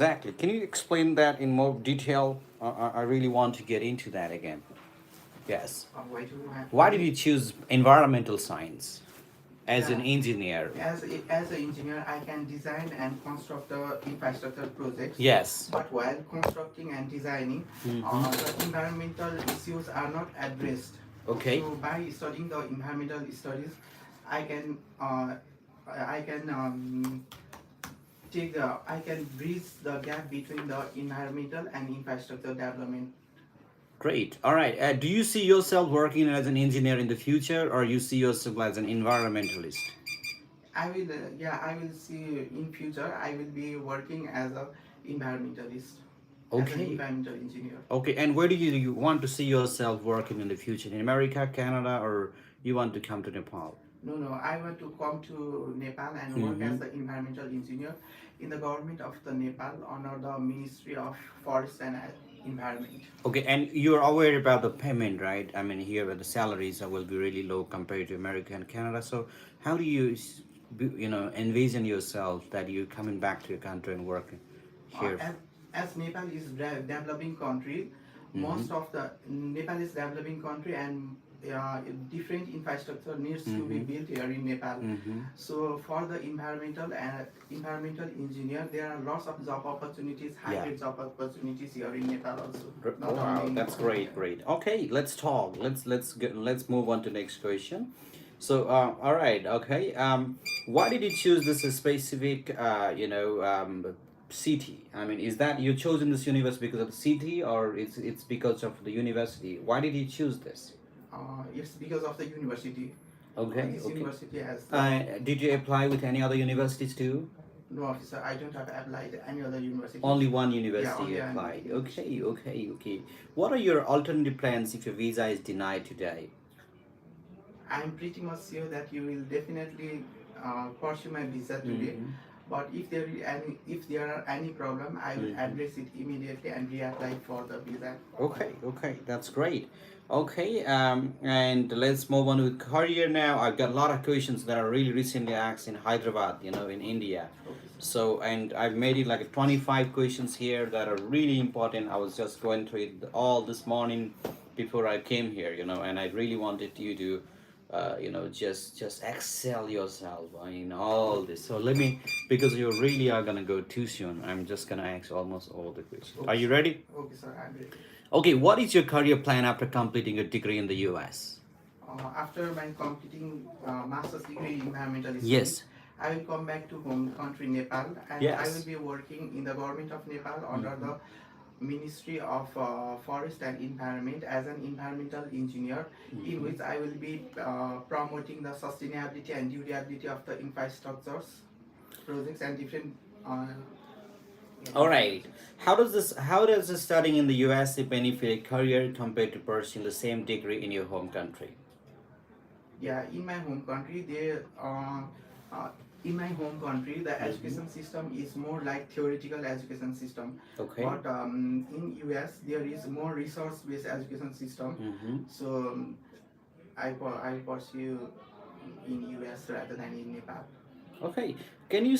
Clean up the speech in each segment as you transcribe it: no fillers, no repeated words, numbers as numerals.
Exactly. Can you explain that in more detail? I really want to get into that again. Yes. Why do you have Why did you choose environmental science as an yeah, engineer? as an engineer, I can design and construct the infrastructure projects. Yes. But while constructing and designing, Mm-hmm. the environmental issues are not addressed. Okay. So by studying the environmental studies, I can uh, I can I can bridge the gap between the environmental and infrastructure development. Great. All right. Do you see yourself working as an engineer in the future, or you see yourself as an environmentalist? I will see in future. I will be working as a environmentalist, as an Okay. environmental engineer. Okay. And where do you want to see yourself working in the future? In America, Canada, or you want to come to Nepal? No, no, I want to come to Nepal and work Mm-hmm. as the environmental engineer in the government of the Nepal under the Ministry of Forest and Environment. Okay, and you're aware about the payment, right? I mean, here the salaries will be really low compared to America and Canada. So, how do you, envision yourself that you're coming back to your country and working Uh, here? as, as Nepal is developing country, Mm-hmm. most of the Nepal is developing country and different infrastructure needs to be Mm-hmm. built here in Nepal. Mm-hmm. So for the environmental engineer, there are lots of job opportunities, Yeah. hybrid job opportunities here in Nepal also, not only Wow, in that's India. great, great. Okay, let's talk. Let's move on to next question. So, all right, okay. Why did you choose this specific, city? I mean, is that you chosen this university because of the city, or it's because of the university? Why did you choose this? It's because of the university. Okay, This okay. university has Did you apply with any other universities too? no officer. I don't have applied any other universities. Only one Yeah, university you only an applied. Okay, university. okay, okay. What are your alternative plans if your visa is denied today? I'm pretty much sure that you will definitely pursue my visa today. Mm-hmm. But if there are any problem, I will Mm-hmm. address it immediately and reapply for the visa. Okay, okay, that's great. Okay, and let's move on with career now. I've got a lot of questions that are really recently asked in Hyderabad, in India. Okay, sir. So, and I've made it like 25 questions here that are really important. I was just going through it all this morning before I came here, and I really wanted you to, just excel yourself in all this. So let me, because you really are gonna go too soon. I'm just gonna ask almost all the questions. Are Okay, you sir. ready? Okay, sir. I'm ready. Okay, what is your career plan after completing a degree in the US? After my completing master's degree in environmental studies, Yes. I will come back to home country Nepal, and I will Yes. be working in the government of Nepal under Mm-hmm. the Ministry of Forest and Environment as an environmental engineer, in Mm-hmm. which I will be promoting the sustainability and durability of the infrastructures, projects, and different All right. projects. How does studying in the US benefit a career compared to pursuing the same degree in your home country? Yeah, in my home country, uh, the Mm-hmm. education system is more like theoretical education system. Okay. But in US, there is more resource-based education system. Mm-hmm. So I pursue in US rather than in Nepal. Okay. Can you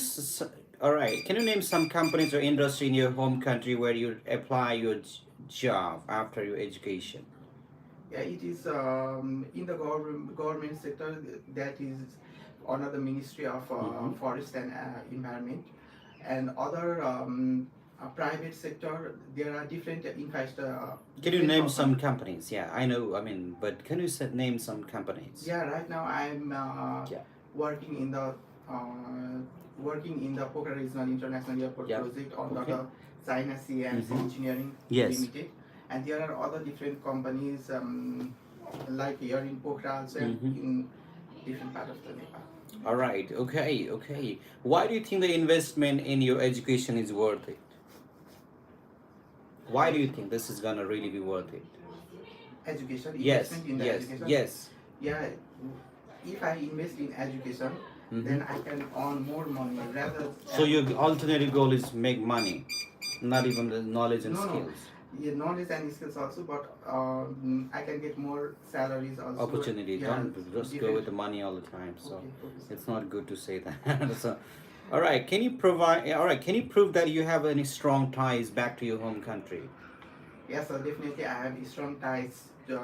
all right? Can you name some companies or industry in your home country where you apply your job after your education? Yeah, it is in the government sector, that is under the Ministry of Mm-hmm. Forest and Environment, and other private sector. There are different Can you different name company. some companies? Yeah, I know. I mean, but can you name some companies? Yeah, right now I'm Yeah. working in the uh, working in the Pokhara Regional International Airport Yeah. project under Okay. the China CMC Mm-hmm. Engineering Yes. Limited, and there are other different companies like here in Pokhara also and Mm-hmm. in different part of the Nepal. All right. Okay. Okay. Why do you think the investment in your education is worth it? Why do you think this is gonna really be worth it? Education, Yes. investment in the Yes. education. Yes. Yeah, if I invest in education, Mm-hmm. then I can earn more money rather So your than alternative goal is make money, not even the knowledge and no, no, skills. yeah, knowledge and skills also, but I can get more salaries also. Opportunities. Yeah, Don't just go different. with the money all the time. So Okay, okay, sir. it's not good to say that. So All right. Can you provide? All right. Can you prove that you have any strong ties back to your home country? Yes, so definitely I have strong ties to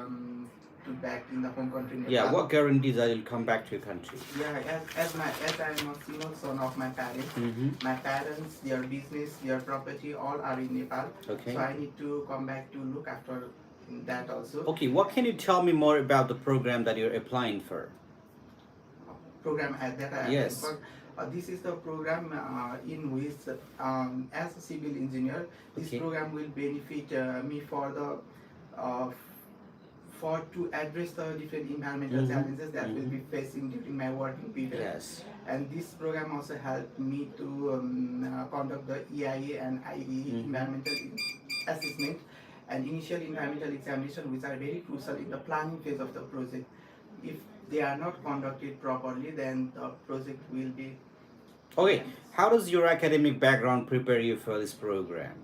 back in the home country Yeah. Nepal. What guarantees that you'll come back to your country? Yeah, as I am a single son of Mm-hmm. my parents, their business, their property, all are in Nepal. So Okay. I need to come back to look after that also. Okay. What can you tell me more about the program that you're applying for? Program that I applied Yes. for. This is the program in which, as a civil engineer, this Okay. program will benefit me for the uh, for to address the different environmental Mm-hmm. challenges that will Mm-hmm. be facing during my working period. Yes. And this program also helped me to conduct the EIA and IE Mm-hmm. environmental assessment and initial environmental examination, which are very crucial in the planning phase of the project. If they are not conducted properly, then the project will be Okay. damaged. How does your academic background prepare you for this program?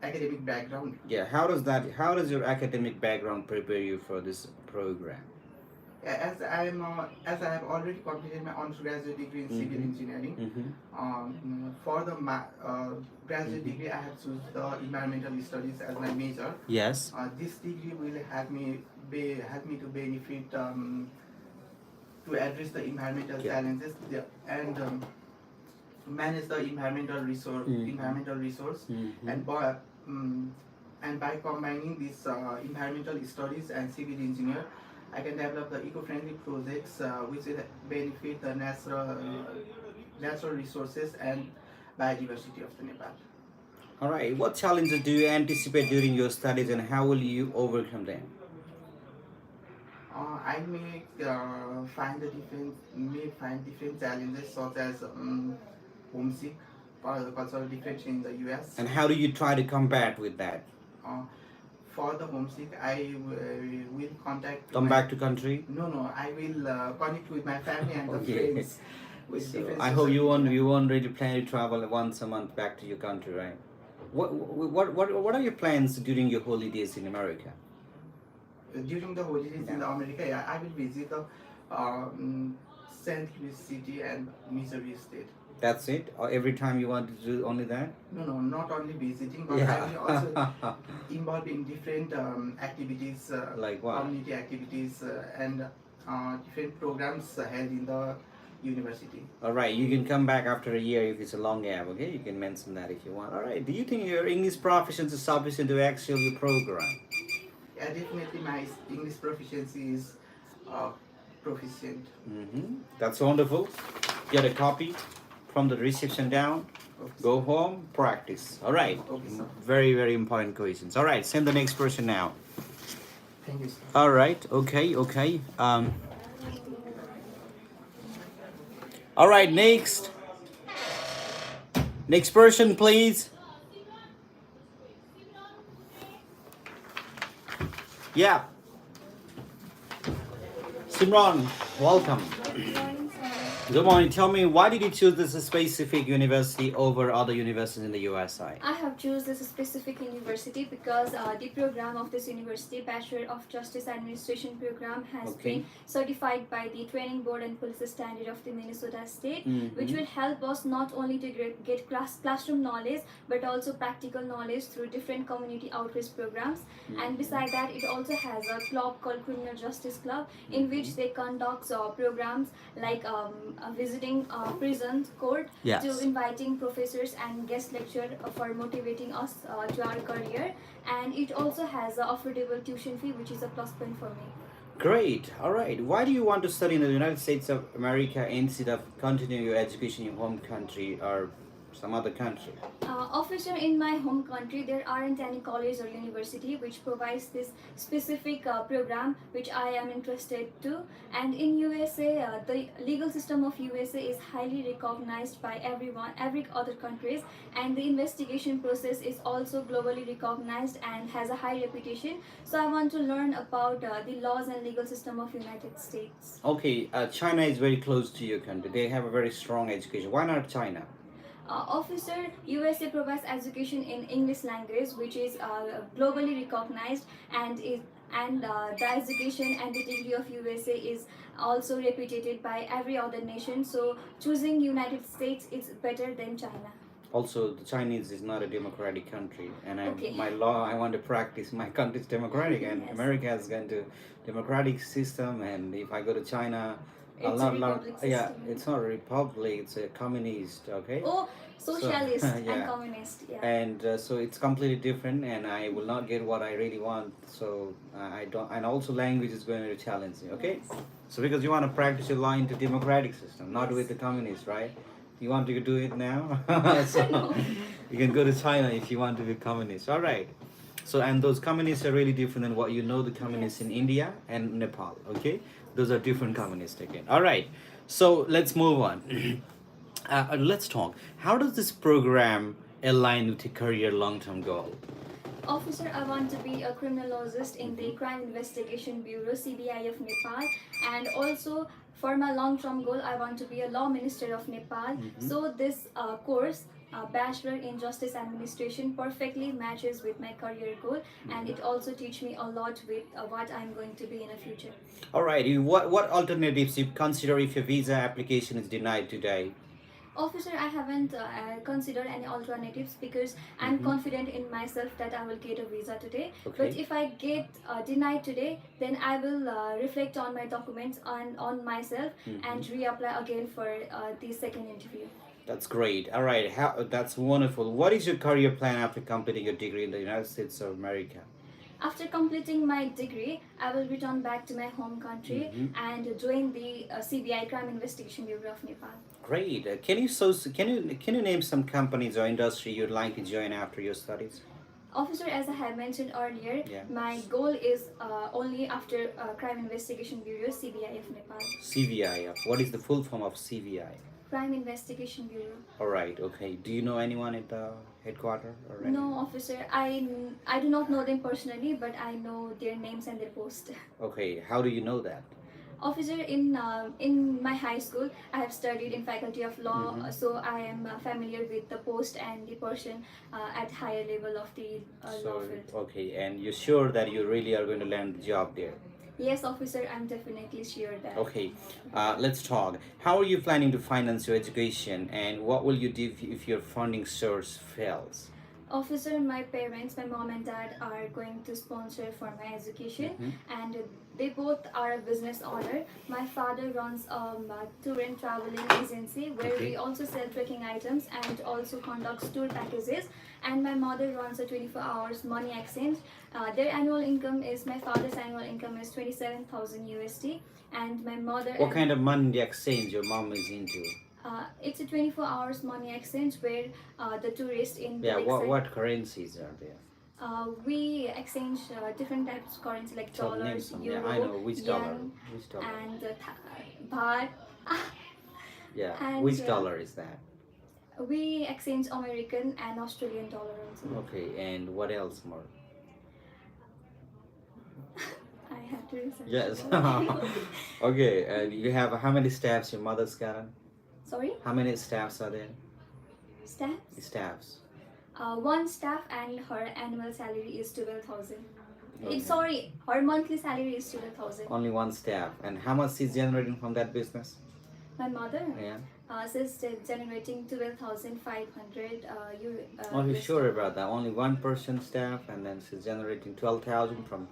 Academic background. Yeah. How does that? How does your academic background prepare you for this program? As I have already completed my undergraduate degree in civil Mm-hmm. engineering, Mm-hmm. for the graduate Mm-hmm. degree, I have chosen the environmental studies as my major. Yes. This degree will help me to benefit to address the environmental Yeah. challenges and manage the Mm-hmm. environmental resource Mm-hmm. and um, by combining these environmental studies and civil engineer, I can develop the eco-friendly projects which will benefit the natural resources and biodiversity of the Nepal. All right. What challenges do you anticipate during your studies, and how will you overcome them? I may find different challenges such as homesick, cultural difference in the US. And how do you try to combat with that? Uh, for the homesick, will contact Come my back to country. no, I will connect with my family and the Okay. friends with So different I hope social media. you won't really plan to travel once a month back to your country, right? What are your plans during your holidays in America? During the holidays Yeah. in America, yeah, I will visit the St. Louis City and Missouri State. That's it? Or every time you want to do only that? No, not only visiting, but I Yeah. will also involve in different activities, Like what? community activities, and different programs held in the university. All right, you can come back after a year if it's a long gap, okay? You can mention that if you want. All right, do you think your English proficiency is sufficient to excel your program? Yeah, definitely my English proficiency is uh, proficient. Mm-hmm. That's wonderful. Get a copy from the reception down. Okay, Go home, practice. All right. okay, sir. Very, very important questions. All right, send the next person now. Thank you, sir. All right, okay, okay. All right, next. Next person, please. Yeah, Simran, welcome. Good morning, sir. Good morning. Tell me, why did you choose this specific university over other universities in the USA? I have choose this specific university because the program of this university, Bachelor of Justice Administration program, has Okay. been certified by the Training Board and Policy Standard of the Minnesota State, which Mhm. will help us not only to get classroom knowledge but also practical knowledge through different community outreach programs. And beside that, it also has a club called Criminal Justice Club, in which they conduct programs like visiting prisons, court, Yes. to inviting professors and guest lecture for motivating us to our career. And it also has a affordable tuition fee, which is a plus point for me. Great. All right. Why do you want to study in the United States of America instead of continuing your education in your home country or some other country? Officer, in my home country, there aren't any college or university which provides this specific program which I am interested to. And in USA, the legal system of USA is highly recognized by every other countries, and the investigation process is also globally recognized and has a high reputation. So I want to learn about the laws and legal system of United States. Okay, China is very close to your country. They have a very strong education. Why not China? Officer, USA provides education in English language, which is globally recognized and and the education and the degree of USA is also reputed by every other nation. So choosing United States is better than China. Also, the Chinese is not a democratic country, and Okay. my law, I want to practice my country's democratic, and Yes. America has gone to democratic system, and if I go to China, It's a republic yeah, system. it's not a republic, it's a communist, okay? Oh, So, socialist and yeah, communist. Yeah. and so it's completely different, and I will not get what I really want. So I don't, and also language is going to challenge me, okay? Yes. So because you want to practice your law into democratic system, not Yes. with the communists, right? You want to do it now? So No. you can go to China if you want to be communist. All right. So and those communists are really different than what you know the communists Yes. in India and Nepal. Okay, those are different communists again. All right. So let's move on. Let's talk. How does this program align with your career long-term goal? Officer, I want to be a criminologist in the Crime Investigation Bureau (CBI) of Nepal, and also for my long-term goal, I want to be a law minister of Nepal. So this course, Bachelor in Justice Administration, perfectly matches with my career goal, and it also teach me a lot with what I'm going to be in the future. All right. What alternatives you consider if your visa application is denied today? Officer, I haven't considered any alternatives because I'm confident in myself that I will get a visa today. Okay. But if I get denied today, then I will reflect on my documents and on myself and reapply again for the second interview. That's great. All right. That's wonderful. What is your career plan after completing your degree in the United States of America? After completing my degree, I will return back to my home country and join the CBI Crime Investigation Bureau of Nepal. Great. Can you name some companies or industry you'd like to join after your studies? Officer, as I have mentioned earlier, Yeah. my goal is only after Crime Investigation Bureau (CBI) of Nepal. CVI. What is the full form of CVI? Crime Investigation Bureau. All right. Okay. Do you know anyone at the headquarters or any? No, officer, I do not know them personally, but I know their names and their post. Okay. How do you know that? Officer, in my high school, I have studied in Faculty of Law, so I am familiar with the post and the person at higher level of the law field. Okay. And you're sure that you really are going to land the job there? Yes, officer, I'm definitely sure that. Okay, let's talk. How are you planning to finance your education, and what will you do if your funding source fails? Officer, my parents, my mom and dad are going to sponsor for my education, and they both are a business owner. My father runs a tour and traveling agency where we also sell trekking items and also conducts tour packages. And my mother runs a 24 hours money exchange. Their annual income is, my father's annual income is 27,000 USD, and my mother. What kind of money exchange your mom is into? It's a 24 hours money exchange where the tourists in the Yeah, lakeside, what currencies are there? we exchange different types of currency like So name dollars, some. euro, Yeah, I know which dollar. yen, Which dollar? and baht. Yeah, and, which dollar is that? We exchange American and Australian dollar also. Okay, and what else more? I have to research. Yes. that. Okay, and you have how many staffs your mother's got? Sorry, How many staffs are there? staffs. Staffs. One staff and her annual salary is 12,000. Okay. Sorry, her monthly salary is 12,000. Only one staff. And how much is generating from that business? My mother Yeah. says generating 12,500 euro. Are you US sure dollar. about that? Only one person staff, and then she's generating 12,000 from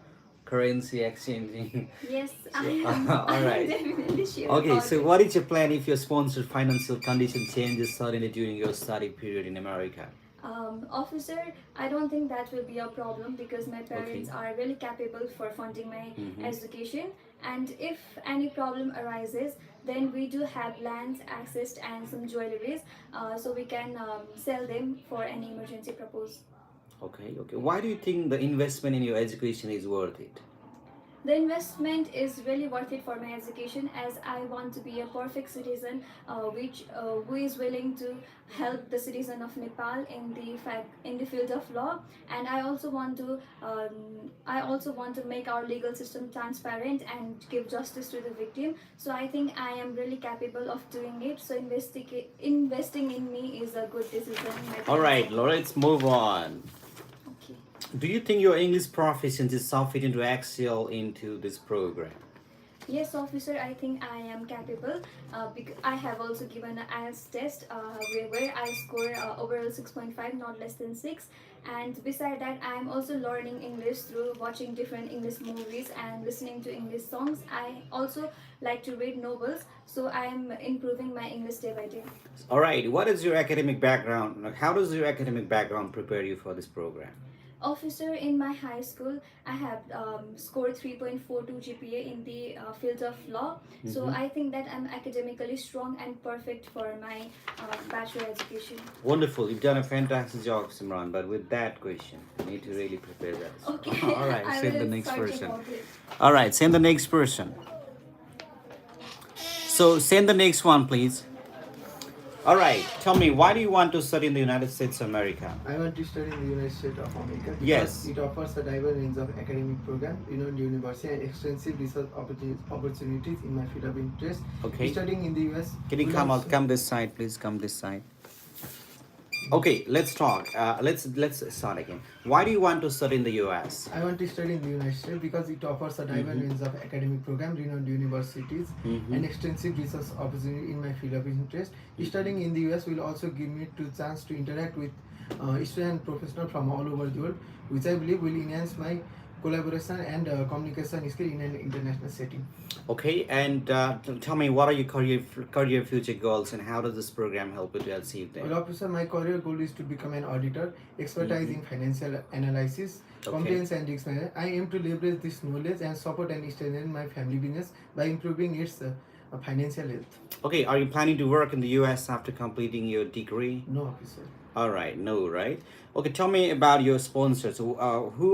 currency exchanging. Yes, I So, am. all I am right. definitely sure. Okay, about so it. what is your plan if your sponsored financial condition changes suddenly during your study period in America? Officer, I don't think that will be a problem because my parents Okay. are really capable for funding my Mhm. education. And if any problem arises, then we do have lands, access, and some jewelries, so we can sell them for any emergency purpose. Okay, okay. Why do you think the investment in your education is worth it? The investment is really worth it for my education as I want to be a perfect citizen, who is willing to help the citizen of Nepal in the field of law, and I also want to make our legal system transparent and give justice to the victim. So I think I am really capable of doing it. So investing in me is a good decision. All right, let's move on. Okay. Do you think your English proficiency is sufficient to excel into this program? Yes, officer, I think I am capable because I have also given an IELTS test where I score overall 6.5, not less than 6. And beside that, I am also learning English through watching different English movies and listening to English songs. I also like to read novels, so I am improving my English day by day. All right. What is your academic background? Like, how does your academic background prepare you for this program? Officer, in my high school, I have scored 3.42 GPA in the field of law. So Mhm. I think that I'm academically strong and perfect for my bachelor education. Wonderful. You've done a fantastic job, Simran. But with that question, you need to really prepare that. Okay, All right. I Send the will next search person. about it. All right. Send the next person. So send the next one, please. All right. Tell me, why do you want to study in the United States of America? I want to study in the United States of America because Yes. it offers a diverse range of academic programs, renowned university, and extensive research opportunities in my field of interest. Okay. Studying in the US Can you will come also out? Come this side, please. Come this side. Okay, let's talk. Let's start again. Why do you want to study in the U.S.? I want to study in the United States because it offers a diverse range of academic programs, renowned universities, and extensive research opportunity in my field of interest. Studying in the US will also give me the chance to interact with students and professionals from all over the world, which I believe will enhance my collaboration and communication skill in an international setting. Okay, and tell me, what are your career future goals, and how does this program help you to achieve them? Well, officer, my career goal is to become an auditor, expertise in financial analysis, Okay. compliance and risk management. I aim to leverage this knowledge and support and strengthen my family business by improving its financial health. Okay, are you planning to work in the U.S. after completing your degree? No, officer. All right, no, right? Okay, tell me about your sponsors. Who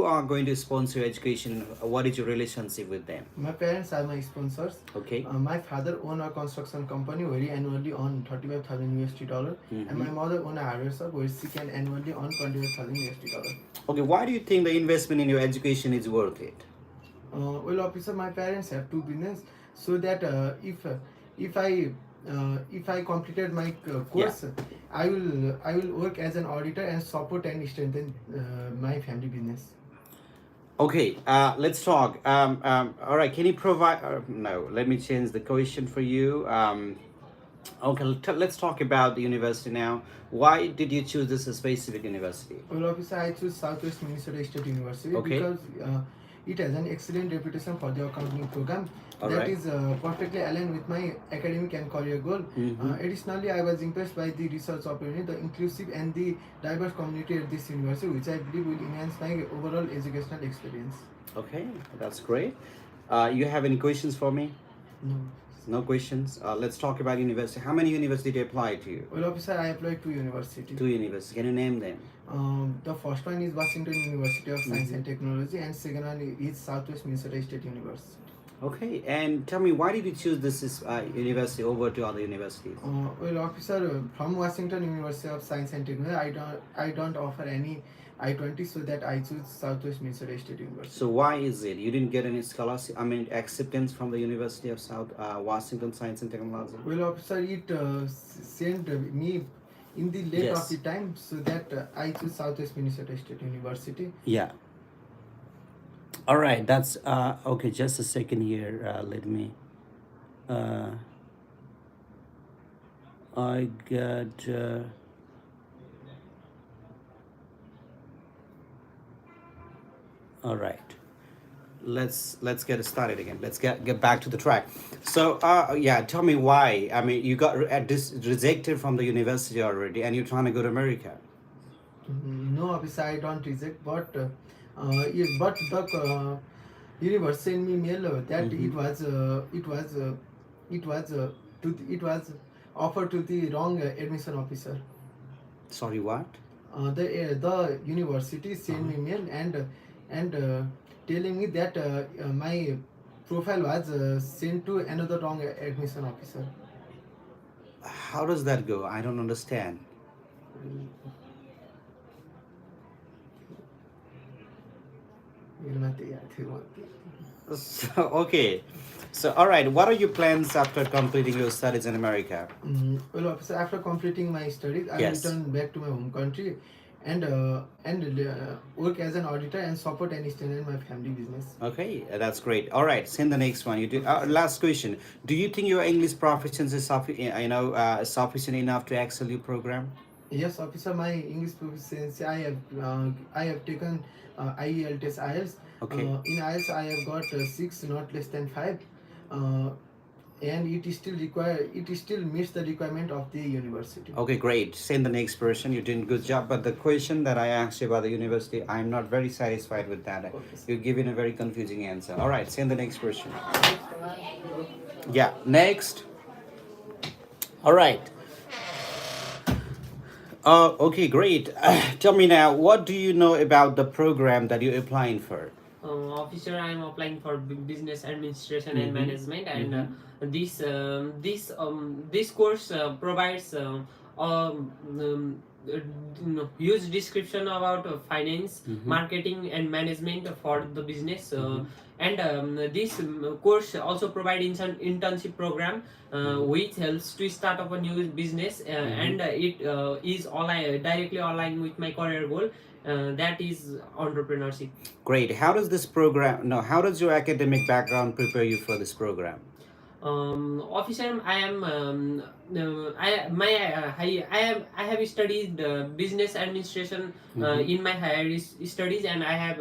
are going to sponsor your education? What is your relationship with them? My parents are my sponsors. Okay. My father owns a construction company where he annually earn 35,000 USD dollar, and my mother owns a hardware shop where she can annually earn 25,000 USD dollar. Okay, why do you think the investment in your education is worth it? Well, officer, my parents have two business, so that if I completed my course, I will work as an auditor and support and strengthen my family business. Okay, let's talk. All right, can you provide? No, let me change the question for you. Okay, let's talk about the university now. Why did you choose this specific university? Well, officer, I choose Southwest Minnesota State University Okay. because it has an excellent reputation for their accounting program All that right. is perfectly aligned with my academic and career goal. Additionally, I was impressed by the research opportunity, the inclusive and the diverse community at this university, which I believe will enhance my overall educational experience. Okay, that's great. You have any questions for me? No. No questions. Let's talk about university. How many universities apply to you? Well, officer, I applied to university. Two universities. Can you name them? The first one is Washington University of Science and Technology, and second one is Southwest Minnesota State University. Okay, and tell me, why did you choose this university over to other universities? Well, officer, from Washington University of Science and Technology, I don't offer any I-20, so that I choose Southwest Minnesota State University. So why is it you didn't get any scholarship? I mean, acceptance from the University of South Washington Science and Technology. Well, officer, it sent me in the late Yes. of the time, so that I choose Southwest Minnesota State University. Yeah. All right. That's okay. Just a second here. Let me. I got. All right. Let's get started again. Let's get back to the track. So yeah, tell me why. I mean, you got rejected from the university already, and you're trying to go to America. No, officer, I don't reject, but yes, but the universe sent me mail that it was offered to the wrong admission officer. Sorry, what? The university sent me mail and telling me that my profile was sent to another wrong admission officer. How does that go? I don't understand. So, okay. So, all right. What are your plans after completing your studies in America? Well, officer, after completing my studies, I Yes. returned back to my home country and work as an auditor and support and strengthen my family business. Okay, that's great. All right, send the next one. You do. Last question. Do you think your English proficiency is sufficient enough to excel your program? Yes, officer, my English proficiency I have taken IELTS. Okay. In IELTS I have got 6, not less than 5. Uh, and it still meets the requirement of the university. Okay, great. Send the next person. You're doing good job. But the question that I asked you about the university, I'm not very satisfied with that. Okay, sir. You're giving a very confusing answer. All right, send the next person. Yeah, next. All right. Okay, great. Tell me now, what do you know about the program that you're applying for? Officer, I am applying for business administration and Mm-hmm. management, and Mm-hmm. this course provides huge description about finance, Mm-hmm. marketing, and management for the business. Mm-hmm. And this course also provides an internship program which helps to start up a new business, and it is directly aligned with my career goal, that is entrepreneurship. Great. How does this program, no, how does your academic background prepare you for this program? Officer, I am I my I have studied business administration in my higher studies, and I have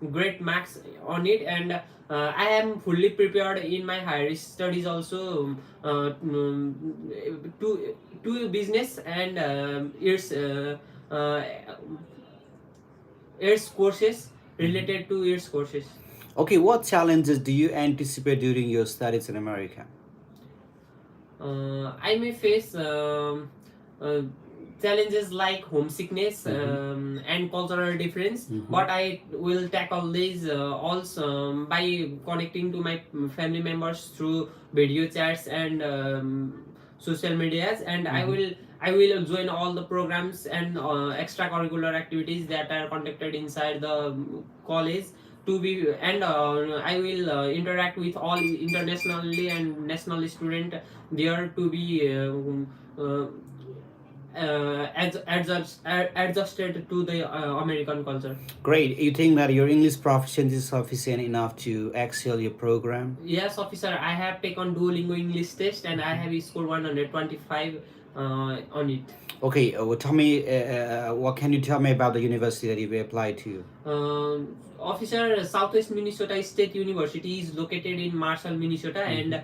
great marks on it, and I am fully prepared in my higher studies also, to business and uh, its courses, related to its courses. Okay, what challenges do you anticipate during your studies in America? I may face challenges like homesickness and cultural difference, but I will tackle these also by connecting to my family members through video chats and social medias, and I will join all the programs and extracurricular activities that are conducted inside the college to be, and I will interact with all internationally and national student there to be adjusted to the American culture. Great. You think that your English proficiency is sufficient enough to excel your program? Yes, officer, I have taken Duolingo English test and I have scored 125 on it. Okay, well, tell me, what can you tell me about the university that you applied to? Officer, Southwest Minnesota State University is located in Marshall, Minnesota, and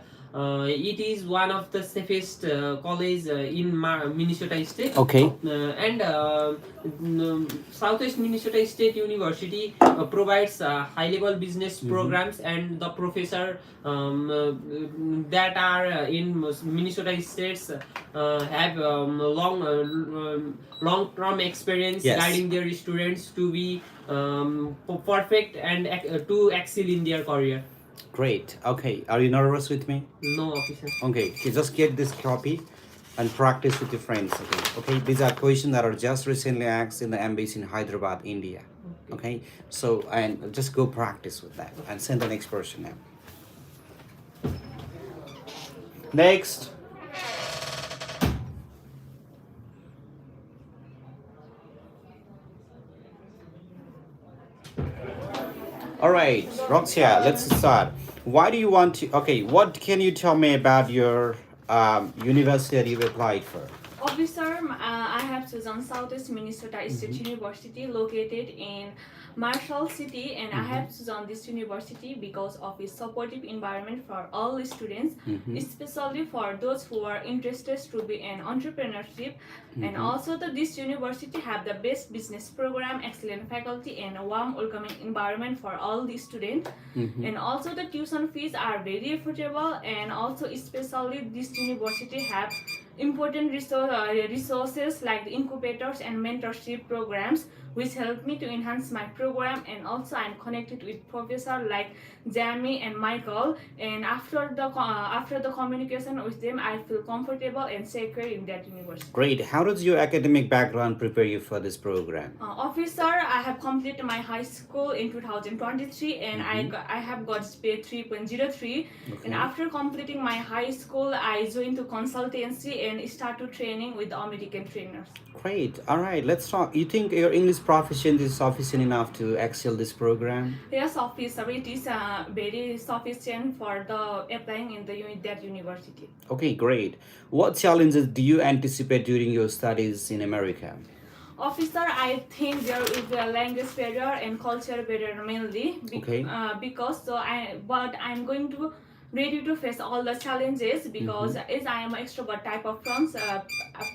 it is one of the safest college in Minnesota State. Okay. And Southwest Minnesota State University provides high-level business programs, and the professor that are in Minnesota states have long-term experience Yes. guiding their students to be perfect and to excel in their career. Great. Okay. Are you nervous with me? No, officer. Okay. You just get this copy and practice with your friends. Okay. Okay. These are questions that are just recently asked in the embassy in Hyderabad, India. Okay. So, and just go practice with that and send the next person now. Next. All right, Roxia, let's start. Why do you want to? Okay, what can you tell me about your university that you applied for? Officer, I have chosen Southwest Minnesota State University located in Marshall City, and I have chosen this university because of its supportive environment for all students, especially for those who are interested to be in entrepreneurship. And also this university have the best business program, excellent faculty, and a warm welcoming environment for all the students. And also the tuition fees are very affordable, and also especially this university have important resources like the incubators and mentorship programs, which help me to enhance my program. And also I'm connected with professors like Jamie and Michael, and after the communication with them, I feel comfortable and secure in that university. Great. How does your academic background prepare you for this program? Officer, I have completed my high school in 2023, and I have got GPA 3.03. Okay. And after completing my high school, I joined to consultancy and start to training with the American trainers. Great. All right, let's talk. You think your English proficiency is sufficient enough to excel this program? Yes, officer, it is very sufficient for the applying in the that university. Okay, great. What challenges do you anticipate during your studies in America? Officer, I think there is a language barrier and culture barrier mainly Okay. because but I'm going to ready to face all the challenges because as I am an extrovert type of a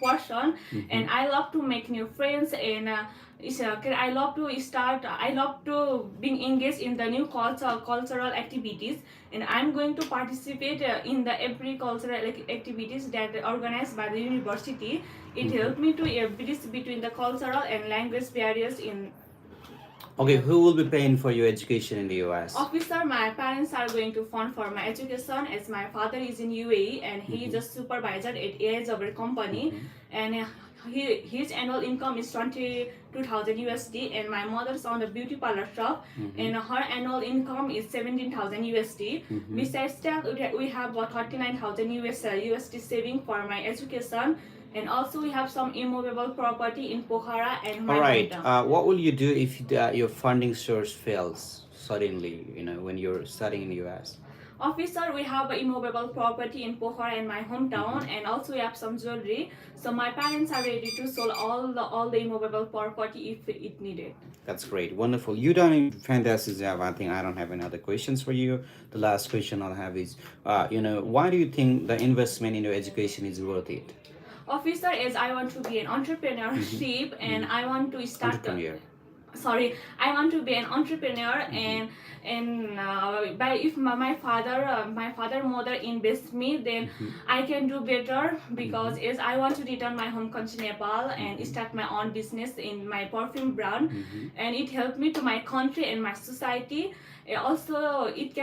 person and I love to make new friends and I love to start I love to being engaged in the new cultural activities and I'm going to participate in the every cultural activities that are organized by the university. It helped me to bridge between the cultural and language barriers in. Okay, who will be paying for your education in the US? Officer, my parents are going to fund for my education as my father is in UAE and he is a supervisor at AIS of a company and his annual income is 22,000 USD and my mother's on a beauty parlor shop and her annual income is 17,000 USD. Besides that, we have about 39,000 USD saving for my education. And also we have some immovable property in Pokhara and my All right. hometown. What will you do if your funding source fails suddenly? You know, when you're studying in the US. Officer, we have immovable property in Pokhara and my hometown, and also we have some jewelry. So my parents are ready to sell all the immovable property if it needed. That's great. Wonderful. You done a fantastic job. I think I don't have any other questions for you. The last question I'll have is, why do you think the investment in your education is worth it? Officer, as I want to be an entrepreneurship and I want to start. Entrepreneur. I want to be an entrepreneur and by if my father mother invest me then I can do better because as I want to return my home country Nepal and start my own business in my perfume brand and it helped me to my country and my society. Also it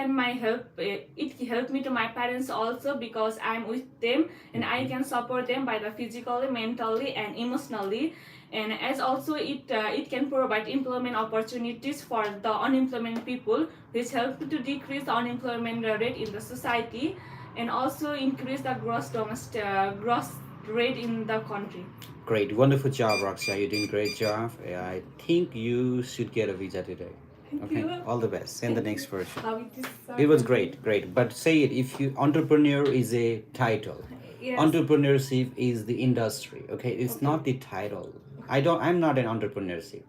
helped me to my parents also because I'm with them and I can support them by the physically, mentally and emotionally. And as also it can provide employment opportunities for the unemployment people, which help to decrease the unemployment rate in the society and also increase the gross rate in the country. Great. Wonderful job, Raksha. You're doing a great job. I think you should get a visa today. Thank Okay. you. All the best. Send the next version. How it is, sir? It was great. But say it, if you entrepreneur is a title. Yes. Entrepreneurship is the industry. Okay. It's not the title. I'm not an entrepreneurship.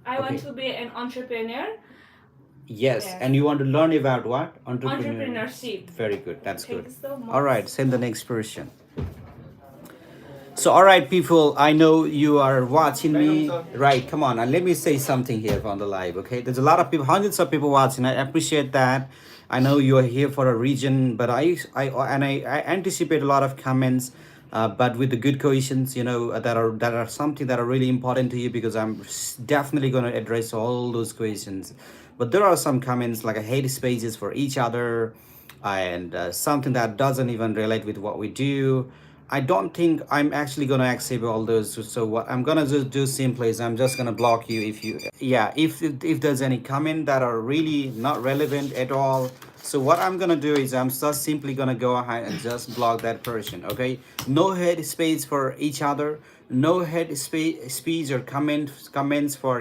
I want Okay. to be an entrepreneur. Yes. Yes. And you want to learn about what? Entrepreneurship. Very good. That's Thank good. you so much. All right. Send the next person. So, all right, people, I know you are watching me. Right, come on, and let me say something here on the live, okay? There's a lot of people, hundreds of people watching. I appreciate that. I know you are here for a reason, but I anticipate a lot of comments, but with the good questions, that are something that are really important to you because I'm definitely going to address all those questions. But there are some comments like I hate spaces for each other, and something that doesn't even relate with what we do. I don't think I'm actually gonna accept all those. So what I'm gonna just do simply is I'm just gonna block you if there's any comment that are really not relevant at all. So what I'm gonna do is I'm just simply gonna go ahead and just block that person. Okay, no head space for each other, no head speech or comments for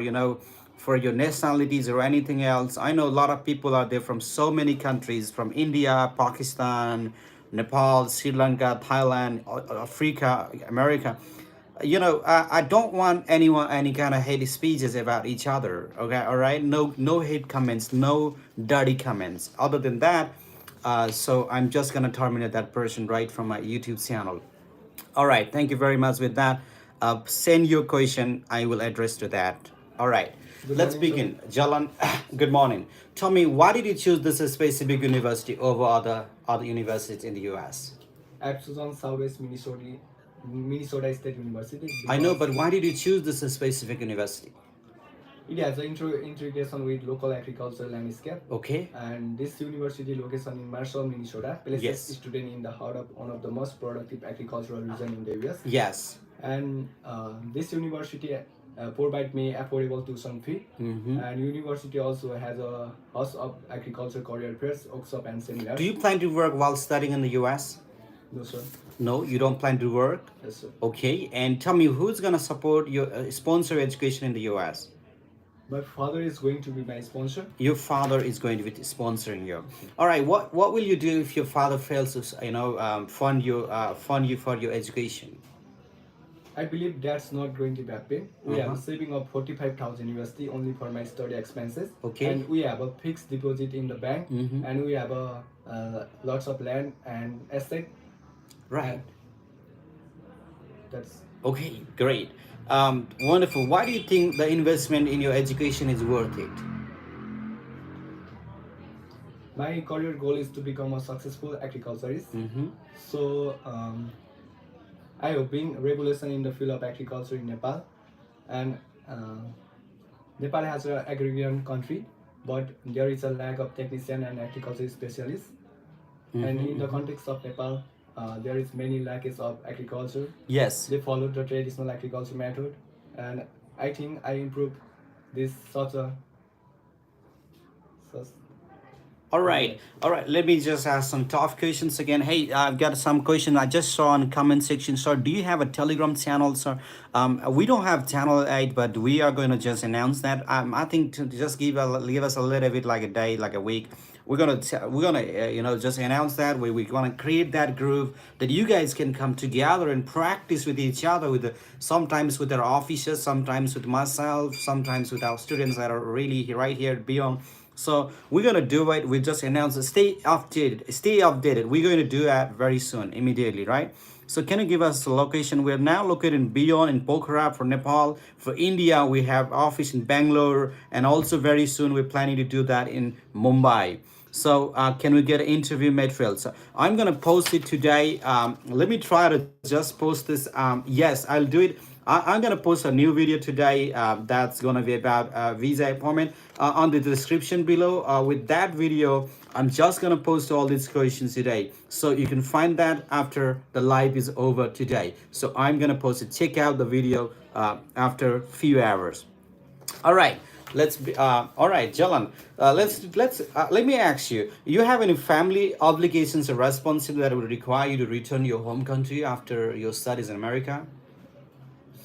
for your nationalities or anything else. I know a lot of people out there from so many countries, from India, Pakistan, Nepal, Sri Lanka, Thailand, Africa, America. I don't want any kind of hate speeches about each other. Okay, all right. No hate comments, no dirty comments. Other than that, so I'm just gonna terminate that person right from my YouTube channel. All right. Thank you very much. With that, send your question. I will address to that. All right. Let's begin. Jalan, good morning. Tell me, why did you choose this specific university over other universities in the US? I've chosen Southwest Minnesota State University. I know, but because why did you choose this specific university? it has an integration with local agricultural landscape. Okay. And this university location in Marshall, Minnesota, places Yes. student in the heart of one of the most productive agricultural region in the US. Yes. And this university provide me affordable tuition fee. Mm-hmm. And university also has a house of agriculture career fairs, workshop and seminars. Do you plan to work while studying in the US? No, sir. No, you don't plan to work. Yes, sir. Okay, and tell me who's gonna support your sponsor education in the US? My father is going to be my sponsor. Your father is going to be sponsoring you. All right, what will you do if your father fails to fund you for your education? I believe that's not going to happen. We have Uh-huh. a saving of 45,000 USD only for my study expenses. Okay. And we have a fixed deposit in the bank. Mhm. And we have a lots of land and asset. Right. And that's Okay, great. Wonderful. Why do you think the investment in your education is worth it? my career goal is to become a successful agriculturist. Mm-hmm. So I have been revolution in the field of agriculture in Nepal, and Nepal has an agrarian country, but there is a lack of technician and agriculture specialists. And in the context of Nepal, there is many lacks of agriculture. Yes. They follow the traditional agriculture method, and I think I improved this such All right, all right. Let me just ask some tough questions again. Hey, I've got some question I just saw in the comment section. Sir, do you have a Telegram channel, sir? We don't have channel 8, but we are going to just announce that. I think to just give us a little bit like a day, like a week. We're gonna just announce that we're gonna create that group that you guys can come together and practice with each other with sometimes with our officers, sometimes with myself, sometimes with our students that are really right here beyond. So we're gonna do it. We just announced it. Stay updated. Stay updated. We're going to do that very soon, immediately, right? So can you give us the location? We're now located in Beyond in Pokhara for Nepal. For India, we have office in Bangalore, and also very soon we're planning to do that in Mumbai. So can we get interview material? So I'm gonna post it today. Let me try to just post this. Yes, I'll do it. I'm gonna post a new video today. That's gonna be about visa appointment on the description below. With that video, I'm just gonna post all these questions today, so you can find that after the live is over today. So I'm gonna post it. Check out the video after few hours. All right. All right, Jalan. Let me ask you. You have any family obligations or responsibility that would require you to return your home country after your studies in America?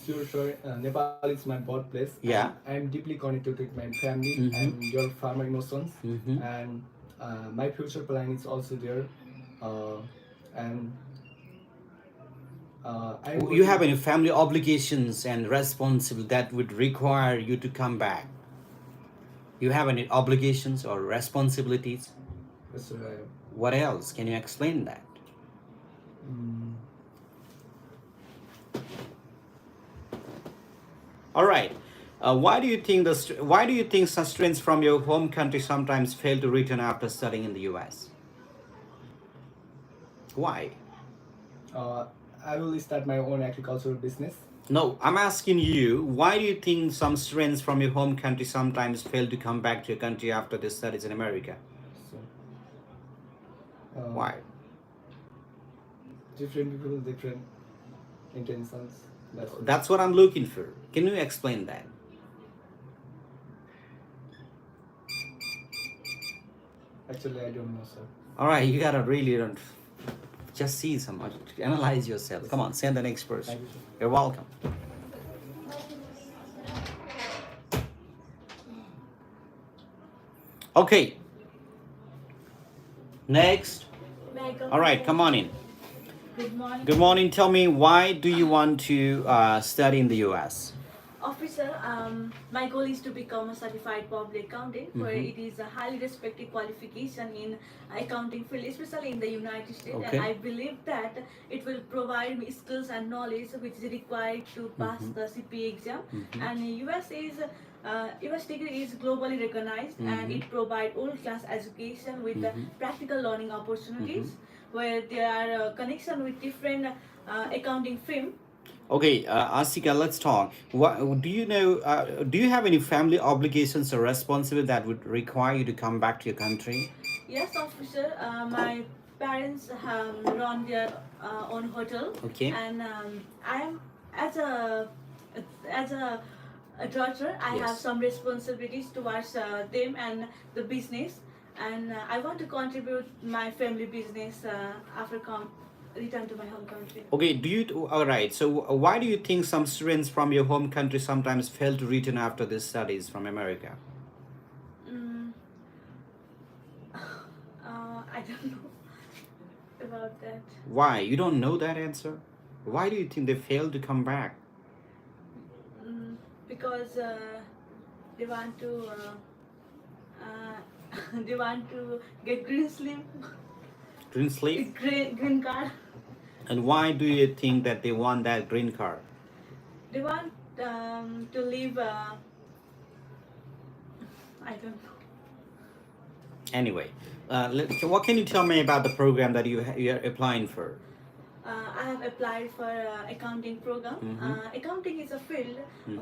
sure, sure. Nepal is my birthplace. Yeah. And I am deeply connected with my family Mhm. and your farmer emotions. Mhm. And my future plan is also there. And I'm You working. have any family obligations and responsibility that would require you to come back? You have any obligations or responsibilities? Yes, sir, I am. What else? Can you explain that? Mm, All right. Why do you think such students from your home country sometimes fail to return after studying in the U.S.? Why? uh, I will start my own agricultural business. No, I'm asking you. Why do you think some students from your home country sometimes fail to come back to your country after their studies in America? So, Why? different people, different intentions. That's what I'm looking for. Can you explain that? Actually, I don't know, sir. All right, you gotta really don't just see someone, analyze yourself. Come on, send the next person. Thank you, sir. You're welcome. Okay. Next. All right, come on in. Good morning. Good morning. Tell me, why do you want to study in the U.S.? Officer, my goal is to become a certified public accountant, where it is a highly respected qualification in accounting field, especially in the United States. Okay. And I believe that it will provide me skills and knowledge which is required to pass the CPA exam. And US degree is globally recognized, and it provides world-class education with the practical learning opportunities, where there are connection with different accounting firm. Okay, Asika, let's talk. What do you know? Do you have any family obligations or responsibility that would require you to come back to your country? Yes, officer. My parents run their own hotel. Okay. And I am as a daughter. I have Yes. some responsibilities towards them and the business, and I want to contribute my family business after return to my home country. Okay, all right. So why do you think some students from your home country sometimes fail to return after their studies from America? Mm, I don't know about that. Why? You don't know that answer? Why do you think they fail to come back? Because they want to they want to get green sleep, Green sleep? green card. And why do you think that they want that green card? They want to live. I don't know. Anyway, so what can you tell me about the program that you're applying for? I have applied for accounting program. Accounting is a field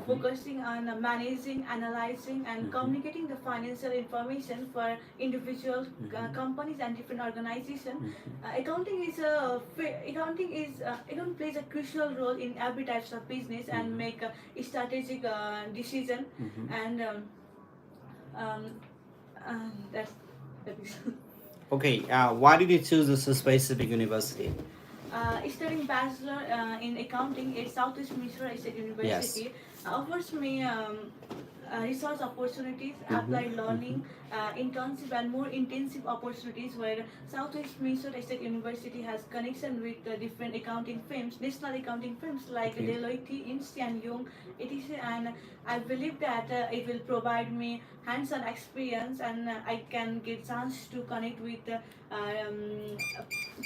focusing on managing, analyzing, and communicating the financial information for individual companies and different organizations. Accounting plays a crucial role in every types of business and make a strategic decision. And that's that is. Okay, why did you choose this specific university? Studying bachelor in accounting at Southeast Missouri State University offers me resource opportunities, applied learning, internship, and more intensive opportunities where Southeast Missouri State University has connection with different accounting firms, national accounting firms like Deloitte, Ernst and Young, etc. And I believe that it will provide me hands-on experience and I can get chance to connect with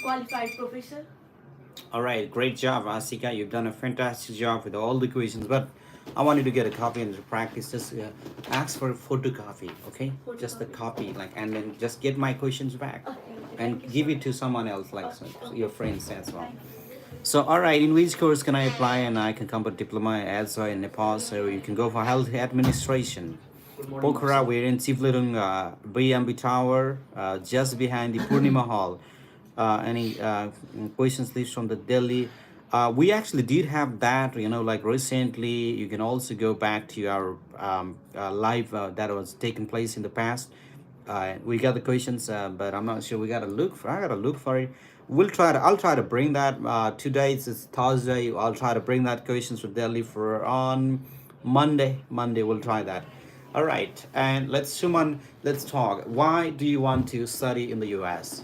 qualified professor. All right, great job, Asika. You've done a fantastic job with all the questions. But I want you to get a copy and to practice. Just ask for a photocopy, okay? Just a copy, like, and then just get my questions back and give it to someone else, like your friends as well. So, all right, in which course can I apply and I can complete diploma as in Nepal? So you can go for health administration. Pokhara, we're in Tiflirung BMB Tower, just behind the Purnima Hall. Any questions list from the Delhi? We actually did have that, like recently. You can also go back to our live that was taking place in the past. We got the questions, but I'm not sure. I gotta look for it. I'll try to bring that. Today it's Thursday. I'll try to bring that questions for Delhi for on Monday. We'll try that. All right, and Suman, let's talk. Why do you want to study in the U.S.?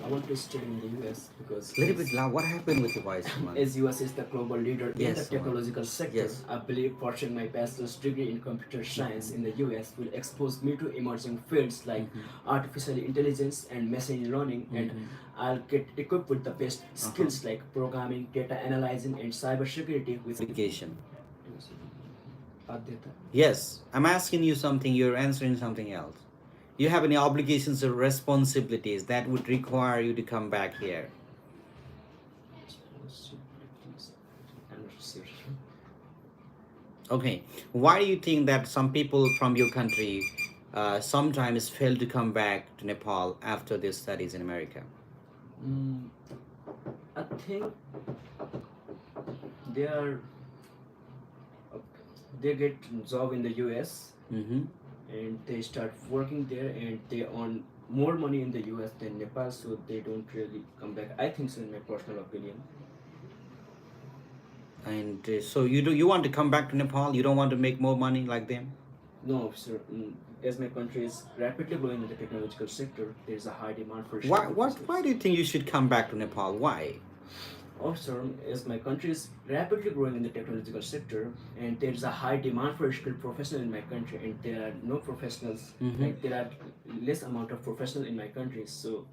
I want to study in the US because A little bit loud. What happened with your voice, Suman? as US is the global leader in the Yes, technological sector, Yes. I believe pursuing my bachelor's degree in computer science in the US will expose me to emerging fields like artificial intelligence and machine learning, and I'll get equipped with the best skills like programming, data analyzing, and cybersecurity with Application. Adhyata. Yes, I'm asking you something. You're answering something else. You have any obligations or responsibilities that would require you to come back here? I'm not sure. Okay. Why do you think that some people from your country sometimes fail to come back to Nepal after their studies in America? I think they are they get job in the US Mm-hmm. and they start working there and they earn more money in the US than Nepal, so they don't really come back. I think so, in my personal opinion. And so you want to come back to Nepal? You don't want to make more money like them? No, sir. As my country is rapidly growing in the technological sector, there is a high demand for Why? skilled What? workers. Why do you think you should come back to Nepal? Why? Also, as my country is rapidly growing in the technological sector, and there is a high demand for skilled professionals in my country, and there are no professionals, like there are less amount of professionals in my country, so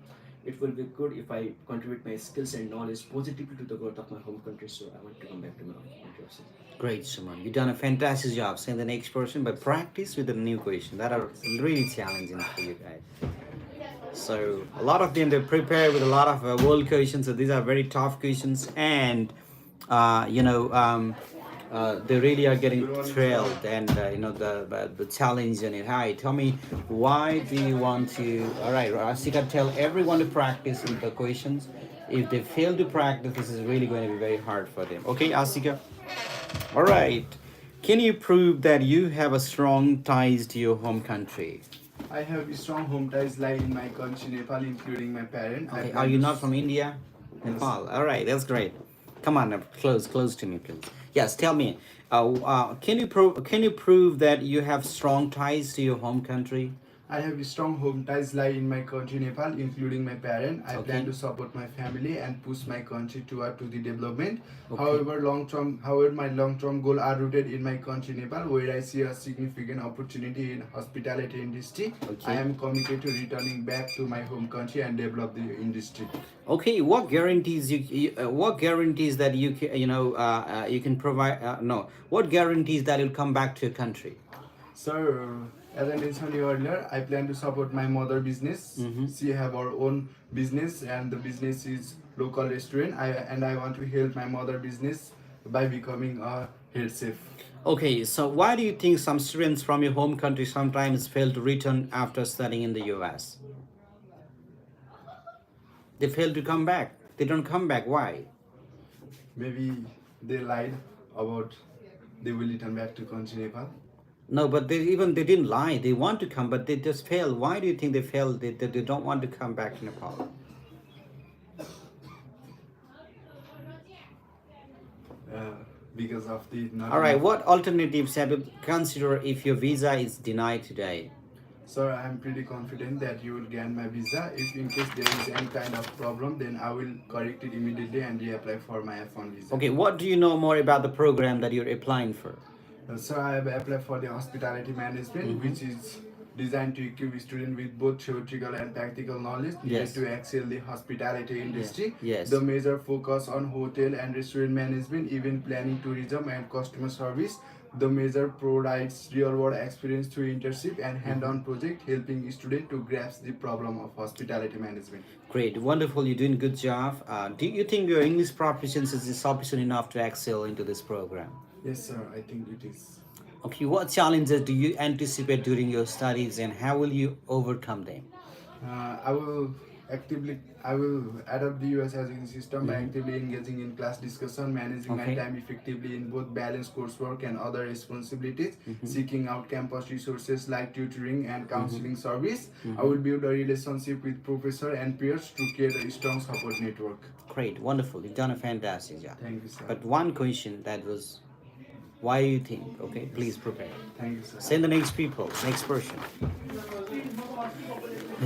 it will be good if I contribute my skills and knowledge positively to the growth of my home country. So I want to come back to my home country also. Great, Suman. You've done a fantastic job saying the next person, but practice with the new question that are really challenging for you guys. So a lot of them they prepare with a lot of world questions. So these are very tough questions, and they really are getting thrilled, and the challenge in it. Hi, tell me, why do you want to? All right, Asika, tell everyone to practice with the questions. If they fail to practice, this is really going to be very hard for them. Okay, Asika. All right. Can you prove that you have a strong ties to your home country? I have strong home ties lie in my country, Nepal, including my parents. Okay. Are you not from India? Nepal. All right, that's great. Come on, close to me, please. Yes, tell me. Can you prove that you have strong ties to your home country? I have strong home ties lie in my country Nepal, including my parent. I plan Okay. to support my family and push my country toward to the development. Okay. However, my long-term goal are rooted in my country Nepal, where I see a significant opportunity in hospitality industry. Okay. I am committed to returning back to my home country and develop the industry. Okay, what guarantees what guarantees that you can provide? No, what guarantees that you'll come back to your country? Sir, as I mentioned earlier, I plan to support my mother business. She have her own business, and the business is local restaurant. I want to help my mother business by becoming a head chef. Okay, so why do you think some students from your home country sometimes fail to return after studying in the US? They fail to come back. They don't come back. Why? Maybe they lied about they will return back to country Nepal. No, but they didn't lie. They want to come, but they just fail. Why do you think they fail? They don't want to come back to Nepal. Because of the not. All right. What alternatives have you considered if your visa is denied today? Sir, I am pretty confident that you will grant my visa. If in case there is any kind of problem, then I will correct it immediately and reapply for my F1 visa. Okay. What do you know more about the program that you're applying for? So I have applied for the hospitality management, which is designed to equip students with both theoretical and practical knowledge needed Yes. to excel the hospitality industry. Yes. The major focus on hotel and restaurant management, event planning, tourism, and customer service. The major provides real-world experience through internship and hand-on project, helping students to grasp the problem of hospitality management. Great, wonderful. You're doing a good job. Do you think your English proficiency is sufficient enough to excel into this program? Yes, sir. I think it is. Okay, what challenges do you anticipate during your studies and how will you overcome them? I will adapt the US education system by actively engaging in class discussion, managing my Okay. time effectively in both balanced coursework and other responsibilities, seeking out campus resources like tutoring and counseling service. I will build a relationship with professor and peers to create a strong support network. Great, wonderful. You've done a fantastic job. Thank you, sir. But one question that was, why do you think? Okay, please prepare. Thank you, sir. Send the next people, next person.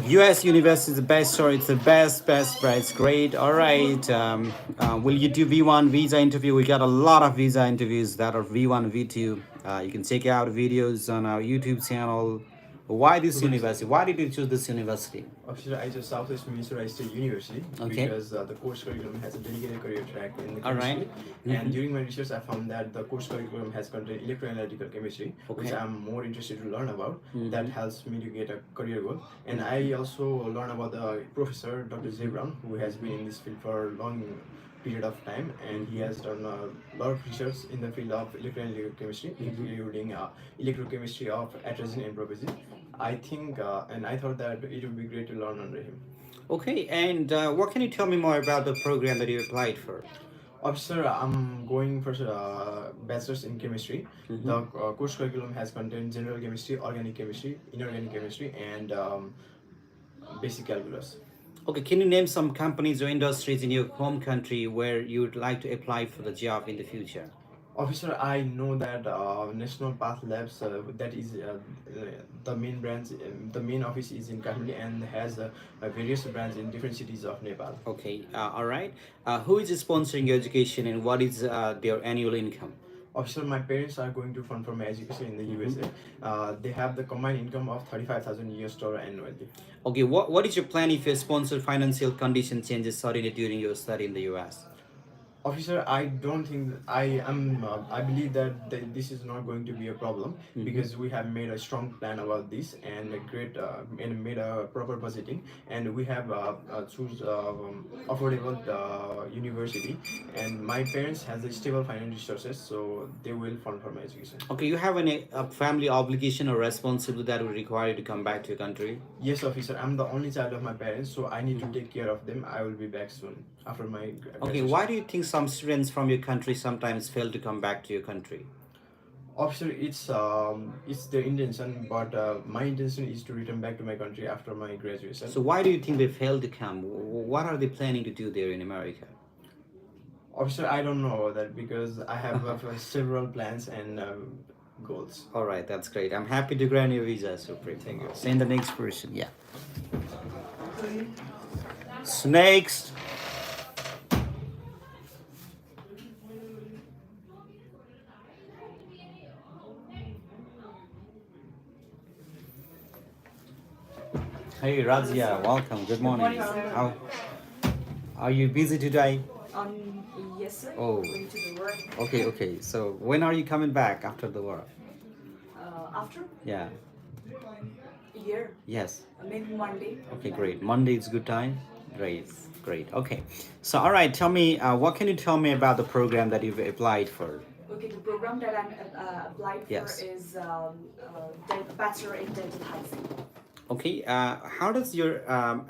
US University is the best, or it's the best, but it's great. All right. Will you do V1 visa interview? We got a lot of visa interviews that are V1, V2. You can check out videos on our YouTube channel. Why this university? Why did you choose this university? Officer, I chose Southwest Minnesota State University Okay. because the course curriculum has a dedicated career track in the All right. chemistry. And during my research, I found that the course curriculum has contained electroanalytical chemistry, which Okay. I'm more interested to learn about. That helps me to get a career goal. And I also learn about the professor, Dr. J. Brown, who has been in this field for a long period of time, and he has done a lot of research in the field of electroanalytical chemistry, including electrochemistry of atrazine and propyzine. I think, and I thought that it would be great to learn under him. Okay, and what can you tell me more about the program that you applied for? Officer, I'm going for bachelor's in chemistry. The course curriculum has contained general chemistry, organic chemistry, inorganic chemistry, and basic calculus. Okay, can you name some companies or industries in your home country where you would like to apply for the job in the future? Officer, I know that National Path Labs, that is the main branch, the main office is in Kathmandu and has various branches in different cities of Nepal. Okay, all right. Who is sponsoring your education and what is their annual income? Officer, my parents are going to fund for my education in the USA. They have the combined income of $35,000 annually. Okay, what is your plan if your sponsor financial condition changes suddenly during your study in the US? Officer, I don't think I believe that this is not going to be a problem because we have made a strong plan about this and a great and made a proper budgeting, and we have choose affordable university, and my parents has a stable financial resources, so they will fund for my education. Okay, you have a family obligation or responsibility that will require you to come back to your country? Yes, officer, I'm the only child of my parents, so I need to take care of them. I will be back soon after my Okay, why do you think some students from your country sometimes fail to come back to your country? Officer, it's the intention, but my intention is to return back to my country after my graduation. So why do you think they failed to come? What are they planning to do there in America? Officer, I don't know about that because I have several plans and goals. All right, that's great. I'm happy to grant your visa, Supreme. Thank you. Send the next person. Yeah. So next. Hey Razia, welcome. Good morning. How are you busy today? Yes, sir. Oh. Going to the work Okay. So when are you coming back after the work? after Yeah. a year, Yes. maybe Monday. Okay, great. Monday is good time. Great. Okay. So all right, tell me, what can you tell me about the program that you've applied for? Okay, the program that I'm applied Yes. for is Bachelor in Dental Hygiene. Okay. How does your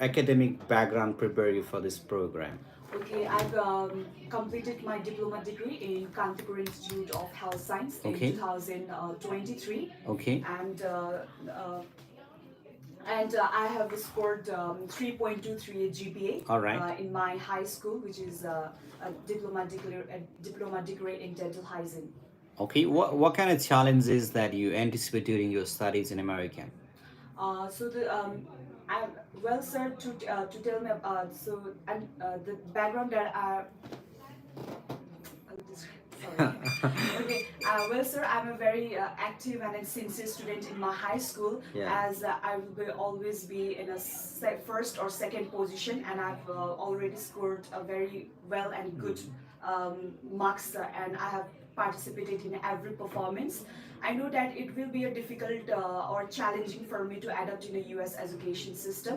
academic background prepare you for this program? Okay, I've completed my diploma degree in Kantipur Institute of Health Science Okay. in 2023, Okay. and I have scored 3.23 GPA All right. in my high school, which is a diploma degree in dental hygiene. Okay. What kind of challenges that you anticipate during your studies in America? So well, sir, to tell me the background that sorry. Okay, well, sir, I'm a very active and a sincere student in my high school, Yeah. as I will always be in a first or second position, and I've already scored a very well and good marks, and I have participated in every performance. I know that it will be a difficult or challenging for me to adapt in a US education system.